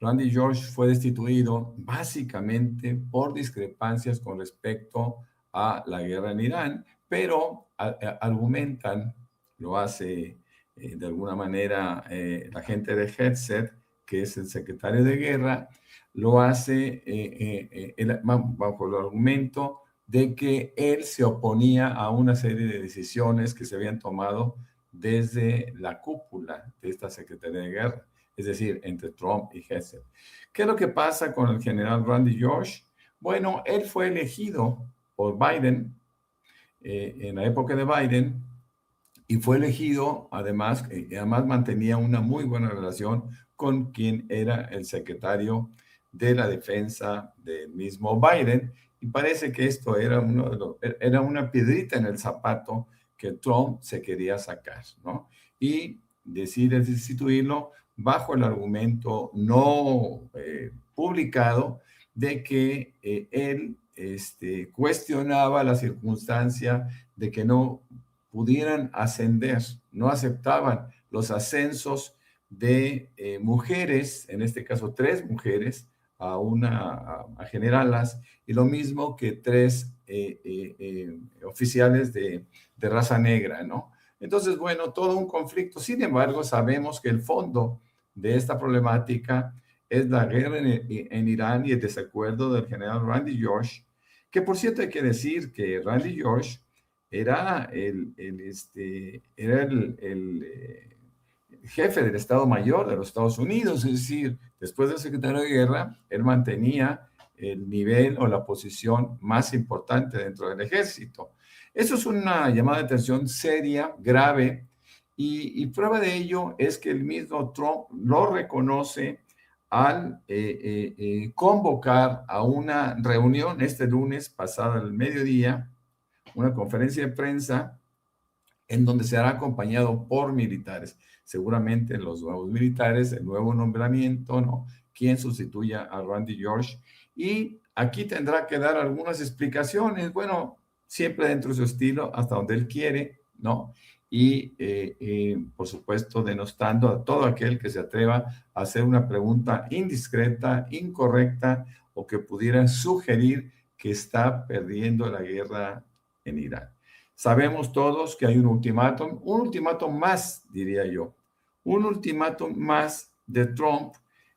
G: Randy George fue destituido básicamente por discrepancias con respecto a la guerra en Irán, pero argumentan, lo hace de alguna manera la gente de Hegseth, que es el secretario de guerra, lo hace bajo el argumento de que él se oponía a una serie de decisiones que se habían tomado desde la cúpula de esta Secretaría de Guerra, es decir, entre Trump y Hegseth. ¿Qué es lo que pasa con el general Randy George? Bueno, él fue elegido por Biden en la época de Biden y fue elegido, además mantenía una muy buena relación con quien era el secretario de la defensa del mismo Biden, y parece que esto era una piedrita en el zapato que Trump se quería sacar, ¿no? Y decide destituirlo bajo el argumento no publicado de que él cuestionaba la circunstancia de que no pudieran ascender, no aceptaban los ascensos de mujeres, en este caso 3 mujeres, a generalas, y lo mismo que 3 oficiales de raza negra, ¿no? Entonces, bueno, todo un conflicto. Sin embargo, sabemos que el fondo de esta problemática es la guerra en Irán y el desacuerdo del general Randy George, que por cierto hay que decir que Randy George era el jefe del Estado Mayor de los Estados Unidos, es decir, después del secretario de Guerra, él mantenía el nivel o la posición más importante dentro del ejército. Eso es una llamada de atención seria, grave, y prueba de ello es que el mismo Trump lo reconoce al convocar a una reunión este lunes pasado al mediodía, una conferencia de prensa en donde será acompañado por militares, seguramente los nuevos militares, el nuevo nombramiento, ¿no? Quien sustituya a Randy George. Y aquí tendrá que dar algunas explicaciones, bueno, siempre dentro de su estilo, hasta donde él quiere, ¿no? Y, por supuesto, denostando a todo aquel que se atreva a hacer una pregunta indiscreta, incorrecta, o que pudiera sugerir que está perdiendo la guerra en Irán. Sabemos todos que hay un ultimátum más, diría yo, un ultimátum más de Trump,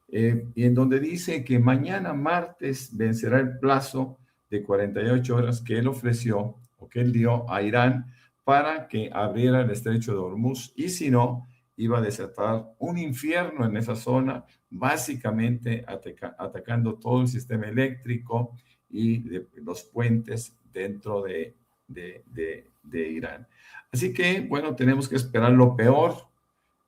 G: y en donde dice que mañana martes vencerá el plazo de 48 horas que él ofreció o que él dio a Irán para que abriera el estrecho de Hormuz, y si no, iba a desatar un infierno en esa zona, básicamente atacando todo el sistema eléctrico y los puentes dentro de Irán. Así que, bueno, tenemos que esperar lo peor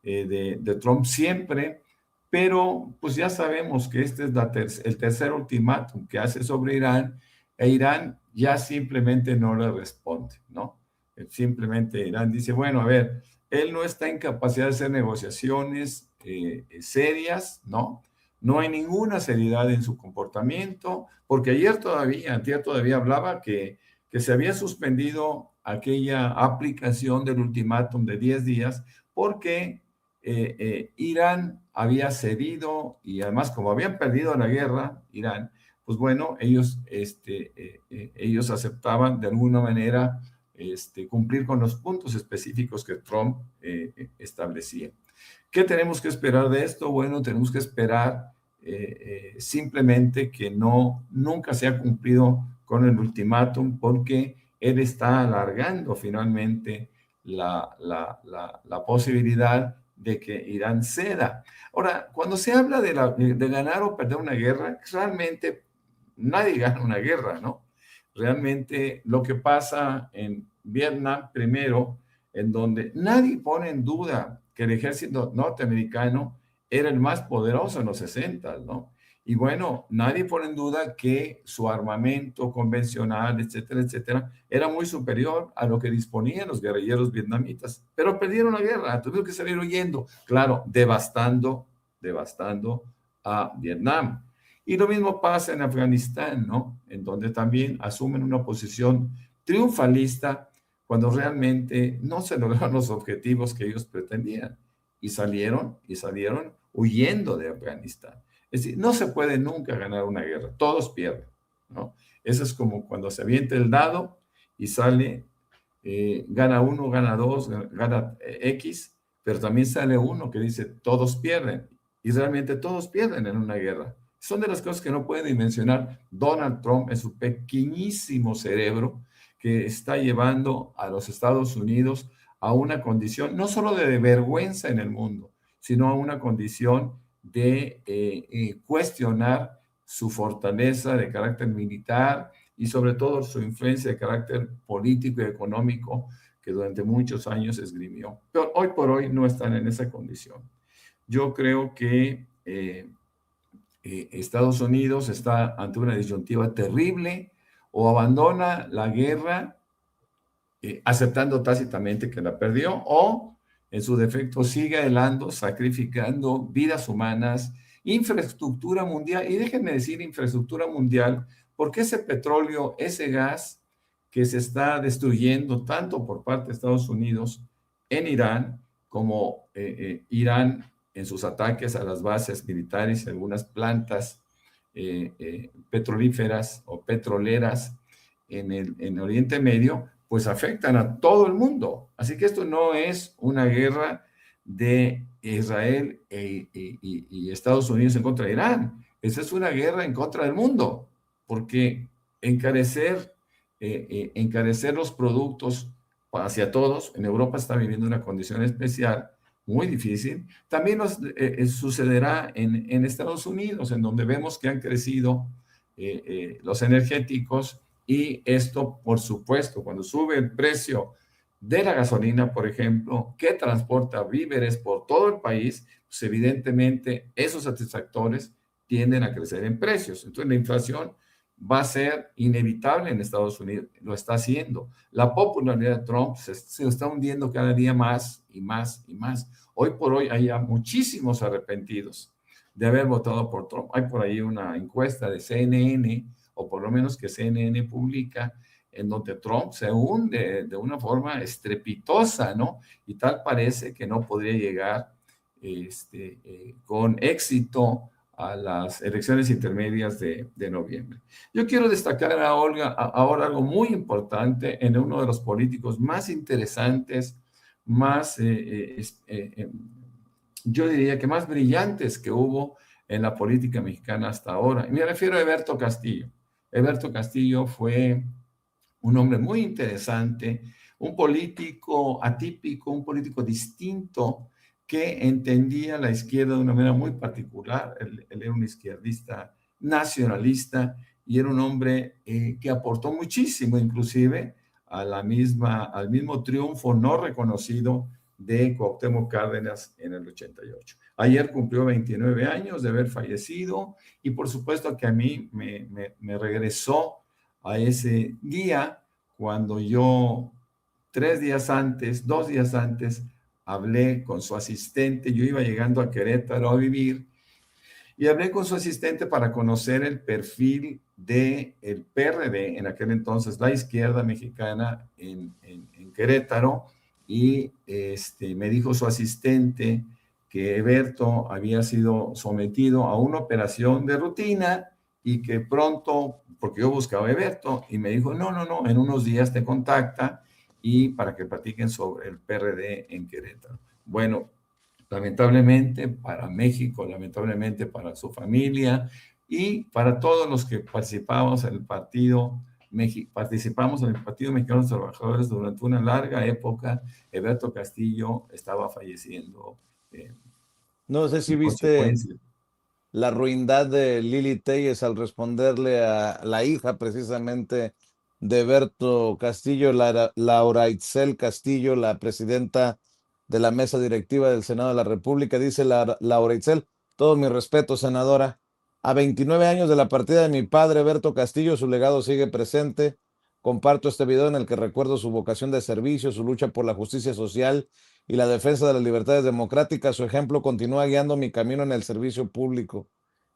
G: de Trump siempre, pero pues ya sabemos que este es el tercer ultimátum que hace sobre Irán, e Irán ya simplemente no le responde, ¿no? Simplemente Irán dice, bueno, a ver, él no está en capacidad de hacer negociaciones serias, ¿no? No hay ninguna seriedad en su comportamiento, porque antier todavía hablaba que se había suspendido aquella aplicación del ultimátum de 10 días porque Irán había cedido, y además como habían perdido la guerra, Irán, pues bueno, ellos aceptaban de alguna manera cumplir con los puntos específicos que Trump establecía. ¿Qué tenemos que esperar de esto? Bueno, tenemos que esperar simplemente que nunca se ha cumplido con el ultimátum, porque él está alargando finalmente la posibilidad de que Irán ceda. Ahora, cuando se habla de ganar o perder una guerra, realmente nadie gana una guerra, ¿no? Realmente lo que pasa en Vietnam primero, en donde nadie pone en duda que el ejército norteamericano era el más poderoso en los 60, ¿no? Y bueno, nadie pone en duda que su armamento convencional, etcétera, etcétera, era muy superior a lo que disponían los guerrilleros vietnamitas. Pero perdieron la guerra, tuvieron que salir huyendo, claro, devastando a Vietnam. Y lo mismo pasa en Afganistán, ¿no? En donde también asumen una posición triunfalista cuando realmente no se lograron los objetivos que ellos pretendían y salieron huyendo de Afganistán. Es decir, no se puede nunca ganar una guerra, todos pierden, ¿no? Eso es como cuando se avienta el dado y sale, gana uno, gana dos, gana X, pero también sale uno que dice todos pierden, y realmente todos pierden en una guerra. Son de las cosas que no puede dimensionar Donald Trump en su pequeñísimo cerebro, que está llevando a los Estados Unidos a una condición no solo de vergüenza en el mundo, sino a una condición de cuestionar su fortaleza de carácter militar y sobre todo su influencia de carácter político y económico que durante muchos años esgrimió. Pero hoy por hoy no están en esa condición. Yo creo que Estados Unidos está ante una disyuntiva terrible: o abandona la guerra aceptando tácitamente que la perdió, o en su defecto sigue adelante sacrificando vidas humanas, infraestructura mundial, y déjenme decir infraestructura mundial, porque ese petróleo, ese gas que se está destruyendo tanto por parte de Estados Unidos en Irán, como Irán en sus ataques a las bases militares y algunas plantas petrolíferas o petroleras en Oriente Medio, pues afectan a todo el mundo. Así que esto no es una guerra de Israel y Estados Unidos en contra de Irán. Esa es una guerra en contra del mundo, porque encarecer los productos hacia todos, en Europa está viviendo una condición especial, muy difícil. También sucederá en Estados Unidos, en donde vemos que han crecido los energéticos, y esto, por supuesto, cuando sube el precio de la gasolina, por ejemplo, que transporta víveres por todo el país, pues evidentemente esos satisfactores tienden a crecer en precios. Entonces la inflación va a ser inevitable en Estados Unidos, lo está haciendo. La popularidad de Trump se está hundiendo cada día más y más y más. Hoy por hoy hay ya muchísimos arrepentidos de haber votado por Trump. Hay por ahí una encuesta de CNN, o por lo menos que CNN publica, en donde Trump se hunde de una forma estrepitosa, ¿no? Y tal parece que no podría llegar con éxito a las elecciones intermedias de noviembre. Yo quiero destacar ahora algo muy importante en uno de los políticos más interesantes, más, yo diría que más brillantes que hubo en la política mexicana hasta ahora. Y me refiero a Eberto Castillo. Eberto Castillo fue un hombre muy interesante, un político atípico, un político distinto, que entendía la izquierda de una manera muy particular. Él era un izquierdista nacionalista y era un hombre que aportó muchísimo, inclusive al mismo triunfo no reconocido de Cuauhtémoc Cárdenas en el 88. Ayer cumplió 29 años de haber fallecido, y por supuesto que a mí me regresó a ese día cuando yo 2 días antes, hablé con su asistente. Yo iba llegando a Querétaro a vivir y hablé con su asistente para conocer el perfil del PRD, en aquel entonces la izquierda mexicana en Querétaro, y me dijo su asistente que Eberto había sido sometido a una operación de rutina y que pronto, porque yo buscaba a Eberto, y me dijo, no, en unos días te contacta y para que platiquen sobre el PRD en Querétaro. Bueno, lamentablemente para México, lamentablemente para su familia y para todos los que participamos en el Partido Mexicano de los Trabajadores durante una larga época, Eberto Castillo estaba falleciendo.
A: No sé si viste la ruindad de Lili Téllez al responderle a la hija precisamente de Eberto Castillo, Laura Itzel Castillo, la presidenta de la mesa directiva del Senado de la República. Dice Laura Itzel: todo mi respeto, senadora. A 29 años de la partida de mi padre, Eberto Castillo, su legado sigue presente. Comparto este video en el que recuerdo su vocación de servicio, su lucha por la justicia social y la defensa de las libertades democráticas. Su ejemplo continúa guiando mi camino en el servicio público.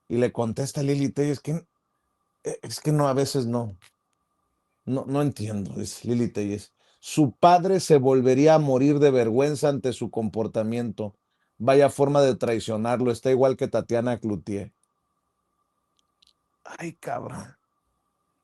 A: Y le contesta Lili Téllez que es que no, a veces no entiendo, dice Lili Téllez. Su padre se volvería a morir de vergüenza ante su comportamiento. Vaya forma de traicionarlo, está igual que Tatiana Cloutier. Ay, cabrón.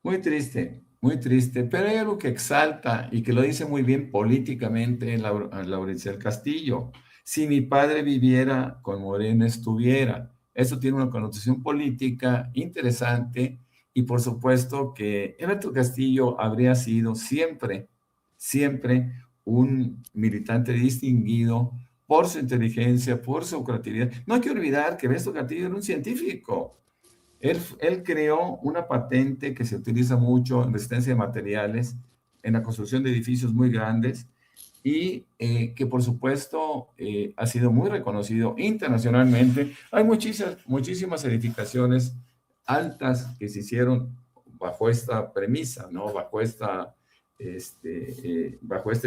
G: muy triste, pero hay algo que exalta y que lo dice muy bien políticamente Laurence Castillo. Si mi padre viviera, con Morena estuviera. Eso tiene una connotación política interesante y por supuesto que Eberto Castillo habría sido siempre, siempre un militante distinguido por su inteligencia, por su creatividad. No hay que olvidar que Eberto Castillo era un científico. Él creó una patente que se utiliza mucho en resistencia de materiales, en la construcción de edificios muy grandes y que por supuesto ha sido muy reconocido internacionalmente. Hay muchísimas edificaciones altas que se hicieron bajo esta premisa, ¿no? Bajo este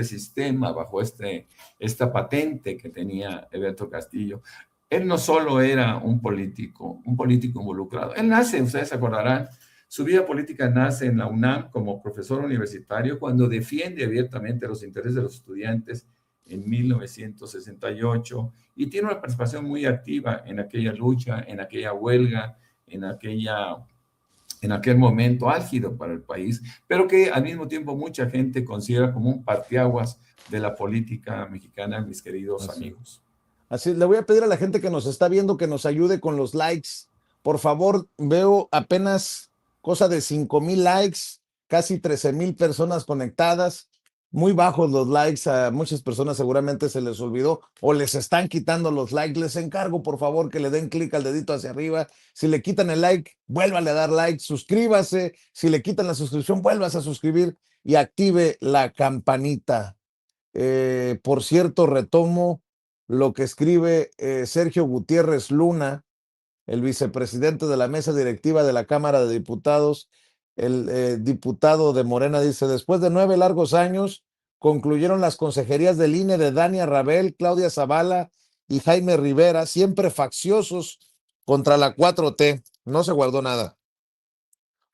G: sistema, bajo esta patente que tenía Eberto Castillo. Él no solo era un político involucrado. Él nace, ustedes se acordarán, su vida política nace en la UNAM como profesor universitario cuando defiende abiertamente los intereses de los estudiantes en 1968 y tiene una participación muy activa en aquella lucha, en aquella huelga, en aquel momento álgido para el país, pero que al mismo tiempo mucha gente considera como un parteaguas de la política mexicana, mis queridos amigos.
A: Así, le voy a pedir a la gente que nos está viendo que nos ayude con los likes. Por favor, veo apenas cosa de 5,000 likes, casi 13,000 personas conectadas. Muy bajos los likes, a muchas personas seguramente se les olvidó o les están quitando los likes. Les encargo, por favor, que le den clic al dedito hacia arriba. Si le quitan el like, vuélvale a dar like, suscríbase. Si le quitan la suscripción, vuélvase a suscribir y active la campanita. Por cierto, retomo lo que escribe Sergio Gutiérrez Luna, el vicepresidente de la mesa directiva de la Cámara de Diputados. El diputado de Morena dice: después de 9 largos años, concluyeron las consejerías del INE de Dania Rabel, Claudia Zavala y Jaime Rivera, siempre facciosos contra la 4T. No se guardó nada.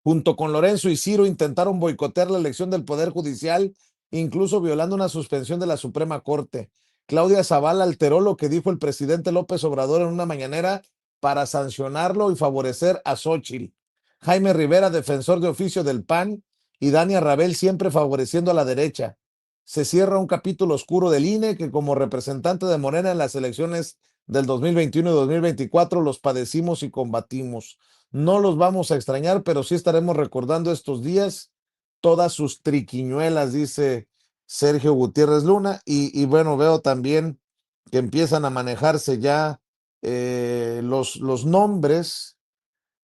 A: Junto con Lorenzo y Ciro intentaron boicotear la elección del Poder Judicial, incluso violando una suspensión de la Suprema Corte. Claudia Zavala alteró lo que dijo el presidente López Obrador en una mañanera para sancionarlo y favorecer a Xóchitl. Jaime Rivera, defensor de oficio del PAN, y Dania Rabel siempre favoreciendo a la derecha. Se cierra un capítulo oscuro del INE que como representante de Morena en las elecciones del 2021 y 2024 los padecimos y combatimos. No los vamos a extrañar, pero sí estaremos recordando estos días todas sus triquiñuelas, dice Sergio Gutiérrez Luna. Y bueno, veo también que empiezan a manejarse ya los nombres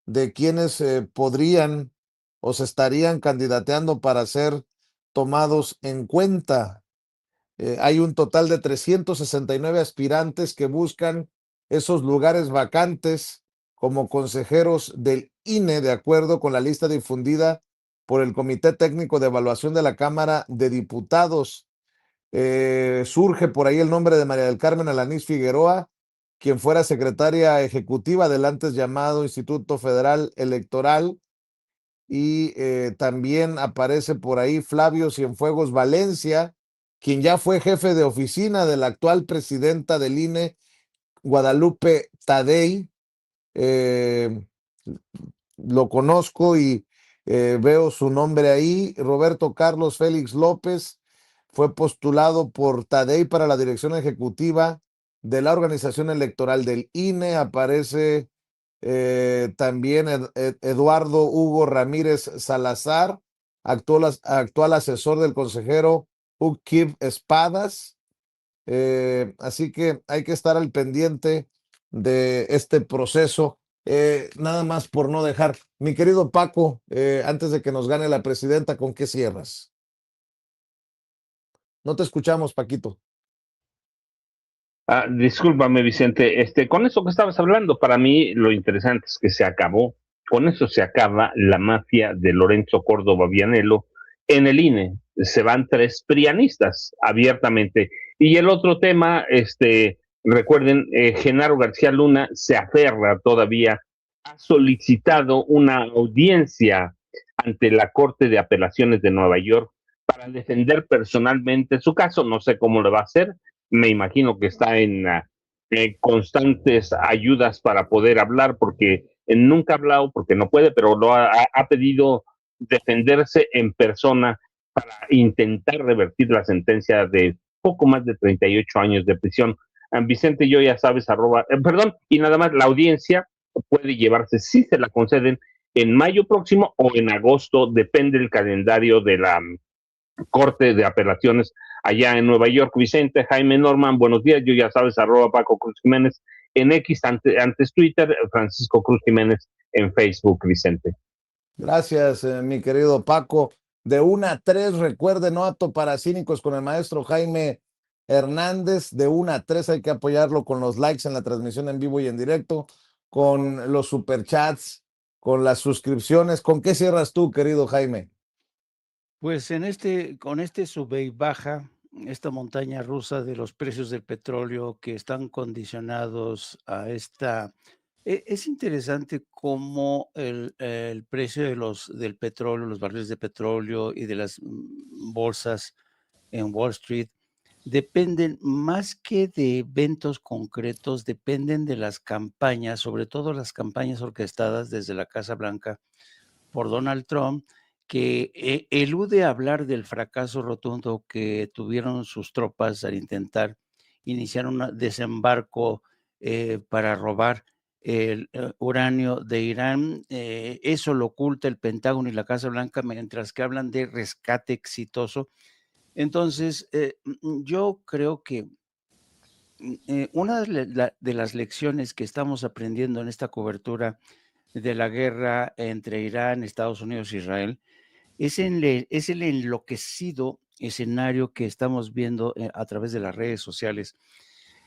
A: de quienes podrían o se estarían candidateando para ser tomados en cuenta. Hay un total de 369 aspirantes que buscan esos lugares vacantes como consejeros del INE, de acuerdo con la lista difundida por el Comité Técnico de Evaluación de la Cámara de Diputados. Surge por ahí el nombre de María del Carmen Alanís Figueroa, quien fuera secretaria ejecutiva del antes llamado Instituto Federal Electoral, y también aparece por ahí Flavio Cienfuegos Valencia, quien ya fue jefe de oficina de la actual presidenta del INE, Guadalupe Tadei. Lo conozco y veo su nombre ahí. Roberto Carlos Félix López fue postulado por Tadei para la dirección ejecutiva de la organización electoral del INE. Aparece también Eduardo Hugo Ramírez Salazar, actual asesor del consejero Uquib Espadas. Así que hay que estar al pendiente de este proceso. Nada más por no dejar. Mi querido Paco, antes de que nos gane la presidenta, ¿con qué cierras? No te escuchamos, Paquito.
B: Discúlpame, Vicente, con eso que estabas hablando, para mí lo interesante es que se acabó, con eso se acaba la mafia de Lorenzo Córdoba Vianello en el INE. Se van 3 prianistas abiertamente. Y el otro tema, recuerden, Genaro García Luna se aferra todavía, ha solicitado una audiencia ante la Corte de Apelaciones de Nueva York para defender personalmente su caso. No sé cómo le va a hacer, me imagino que está en constantes ayudas para poder hablar, porque nunca ha hablado, porque no puede, pero ha pedido defenderse en persona para intentar revertir la sentencia de poco más de 38 años de prisión. Vicente, yo ya sabes, perdón, y nada más, la audiencia puede llevarse, si se la conceden, en mayo próximo o en agosto, depende del calendario de la Corte de Apelaciones allá en Nueva York. Vicente, Jaime, Norman, buenos días. Yo ya sabes, @Paco Cruz Jiménez en X, antes Twitter, Francisco Cruz Jiménez en Facebook, Vicente.
A: Gracias, mi querido Paco. De 1 a 3, recuerde, no apto para cínicos con el maestro Jaime Hernández. De 1 a 3 hay que apoyarlo con los likes en la transmisión en vivo y en directo, con los superchats, con las suscripciones. ¿Con qué cierras tú, querido Jaime?
F: Pues con este sube y baja, esta montaña rusa de los precios del petróleo que están condicionados a esta. Es interesante cómo el precio del petróleo, los barriles de petróleo y de las bolsas en Wall Street dependen más que de eventos concretos, dependen de las campañas, sobre todo las campañas orquestadas desde la Casa Blanca por Donald Trump, que elude hablar del fracaso rotundo que tuvieron sus tropas al intentar iniciar un desembarco para robar el uranio de Irán. Eso lo oculta el Pentágono y la Casa Blanca, mientras que hablan de rescate exitoso. Entonces, yo creo que una de las lecciones que estamos aprendiendo en esta cobertura de la guerra entre Irán, Estados Unidos e Israel es el enloquecido escenario que estamos viendo a través de las redes sociales,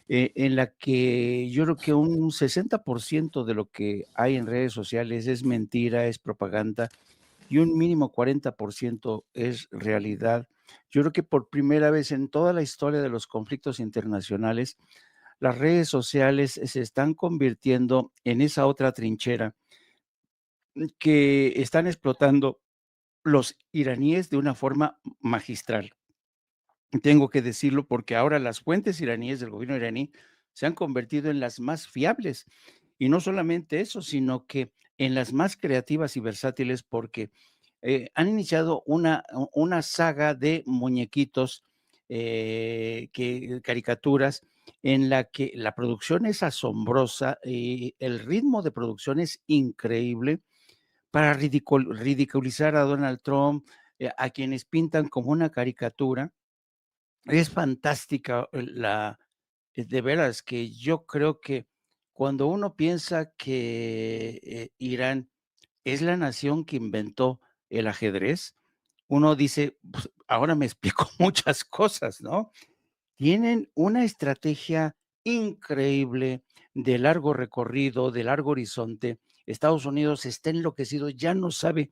F: en la que yo creo que un 60% de lo que hay en redes sociales es mentira, es propaganda, y un mínimo 40% es realidad. Yo creo que por primera vez en toda la historia de los conflictos internacionales, las redes sociales se están convirtiendo en esa otra trinchera que están explotando los iraníes de una forma magistral. Tengo que decirlo porque ahora las fuentes iraníes del gobierno iraní se han convertido en las más fiables. Y no solamente eso, sino que en las más creativas y versátiles, porque han iniciado una saga de muñequitos, caricaturas, en la que la producción es asombrosa y el ritmo de producción es increíble para ridiculizar a Donald Trump, a quienes pintan como una caricatura. Es fantástica de veras que yo creo que cuando uno piensa que Irán es la nación que inventó el ajedrez, uno dice, pues, ahora me explico muchas cosas, ¿no? Tienen una estrategia increíble de largo recorrido, de largo horizonte. Estados Unidos está enloquecido, ya no sabe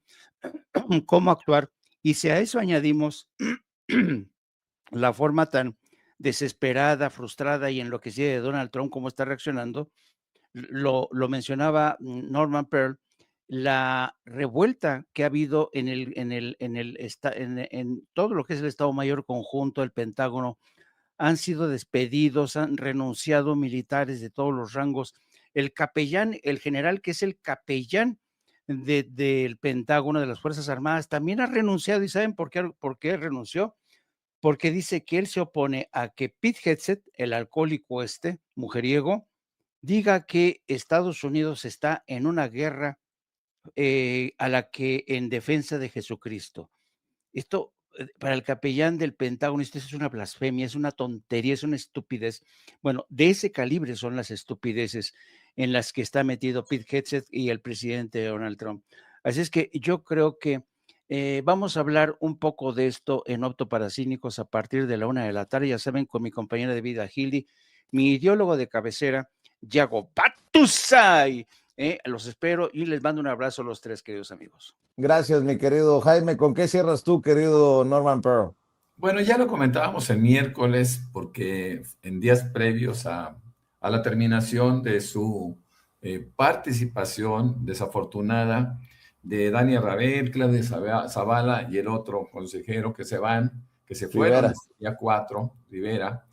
F: cómo actuar. Y si a eso añadimos la forma tan desesperada, frustrada y enloquecida de Donald Trump, cómo está reaccionando, lo mencionaba Norman Pearl, la revuelta que ha habido en todo lo que es el Estado Mayor Conjunto, el Pentágono, han sido despedidos, han renunciado militares de todos los rangos. El capellán, el general que es el capellán del Pentágono, de las Fuerzas Armadas, también ha renunciado. ¿Y saben por qué renunció? Porque dice que él se opone a que Pete Hegseth, el alcohólico mujeriego, diga que Estados Unidos está en una guerra a la que en defensa de Jesucristo. Esto para el capellán del Pentágono, esto es una blasfemia, es una tontería, es una estupidez. Bueno, de ese calibre son las estupideces en las que está metido Pete Hegseth y el presidente Donald Trump. Así es que yo creo que vamos a hablar un poco de esto en Opto para Cínicos a partir de la 1:00 p.m. Ya saben, con mi compañera de vida, Hildy, mi ideólogo de cabecera, Yago Batusay. Los espero y les mando un abrazo a los tres, queridos amigos.
A: Gracias, mi querido Jaime. ¿Con qué cierras tú, querido Norman Pearl?
G: Bueno, ya lo comentábamos el miércoles, porque en días previos a la terminación de su participación desafortunada de Dani Rabel, Claudia Zavala y el otro consejero que se fueron,
A: Rivera.
G: ya 4, Rivera,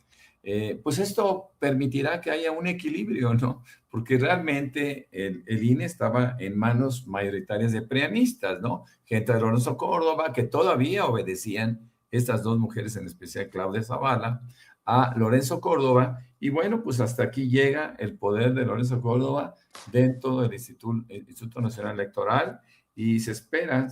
G: pues esto permitirá que haya un equilibrio, ¿no? Porque realmente el INE estaba en manos mayoritarias de prianistas, ¿no? Gente de Lorenzo Córdoba, que todavía obedecían, estas dos mujeres, en especial Claudia Zavala, a Lorenzo Córdoba, y bueno, pues hasta aquí llega el poder de Lorenzo Córdoba dentro del Instituto Nacional Electoral, y se espera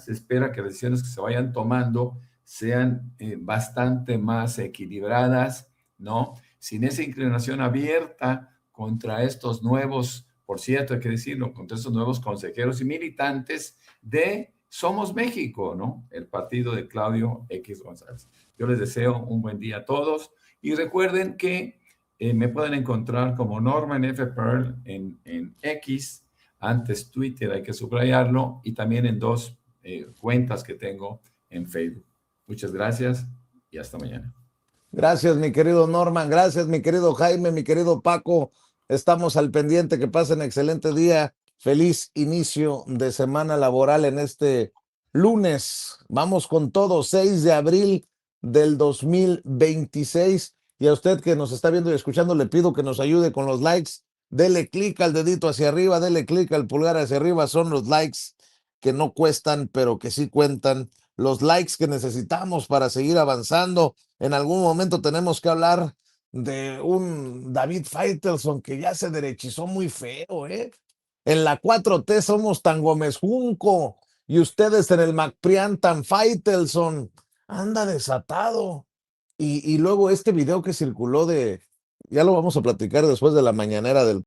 G: que las decisiones que se vayan tomando sean bastante más equilibradas, ¿no? Sin esa inclinación abierta contra estos nuevos, por cierto, hay que decirlo, contra estos nuevos consejeros y militantes de Somos México, ¿no? El partido de Claudio X González. Yo les deseo un buen día a todos y recuerden que me pueden encontrar como Norman F. Pearl en X, antes Twitter, hay que subrayarlo, y también en 2 cuentas que tengo en Facebook. Muchas gracias y hasta mañana.
A: Gracias, mi querido Norman. Gracias, mi querido Jaime, mi querido Paco. Estamos al pendiente. Que pasen excelente día. Feliz inicio de semana laboral en este lunes. Vamos con todo, 6 de abril del 2026. Y a usted que nos está viendo y escuchando, le pido que nos ayude con los likes. Dele clic al dedito hacia arriba, dele clic al pulgar hacia arriba. Son los likes que no cuestan, pero que sí cuentan. Los likes que necesitamos para seguir avanzando. En algún momento tenemos que hablar de un David Faitelson que ya se derechizó muy feo, ¿eh? En la 4T somos tan Gómez Junco y ustedes en el MacPrian tan Faitelson. Anda desatado. Y luego este video que circuló ya lo vamos a platicar después de la mañanera del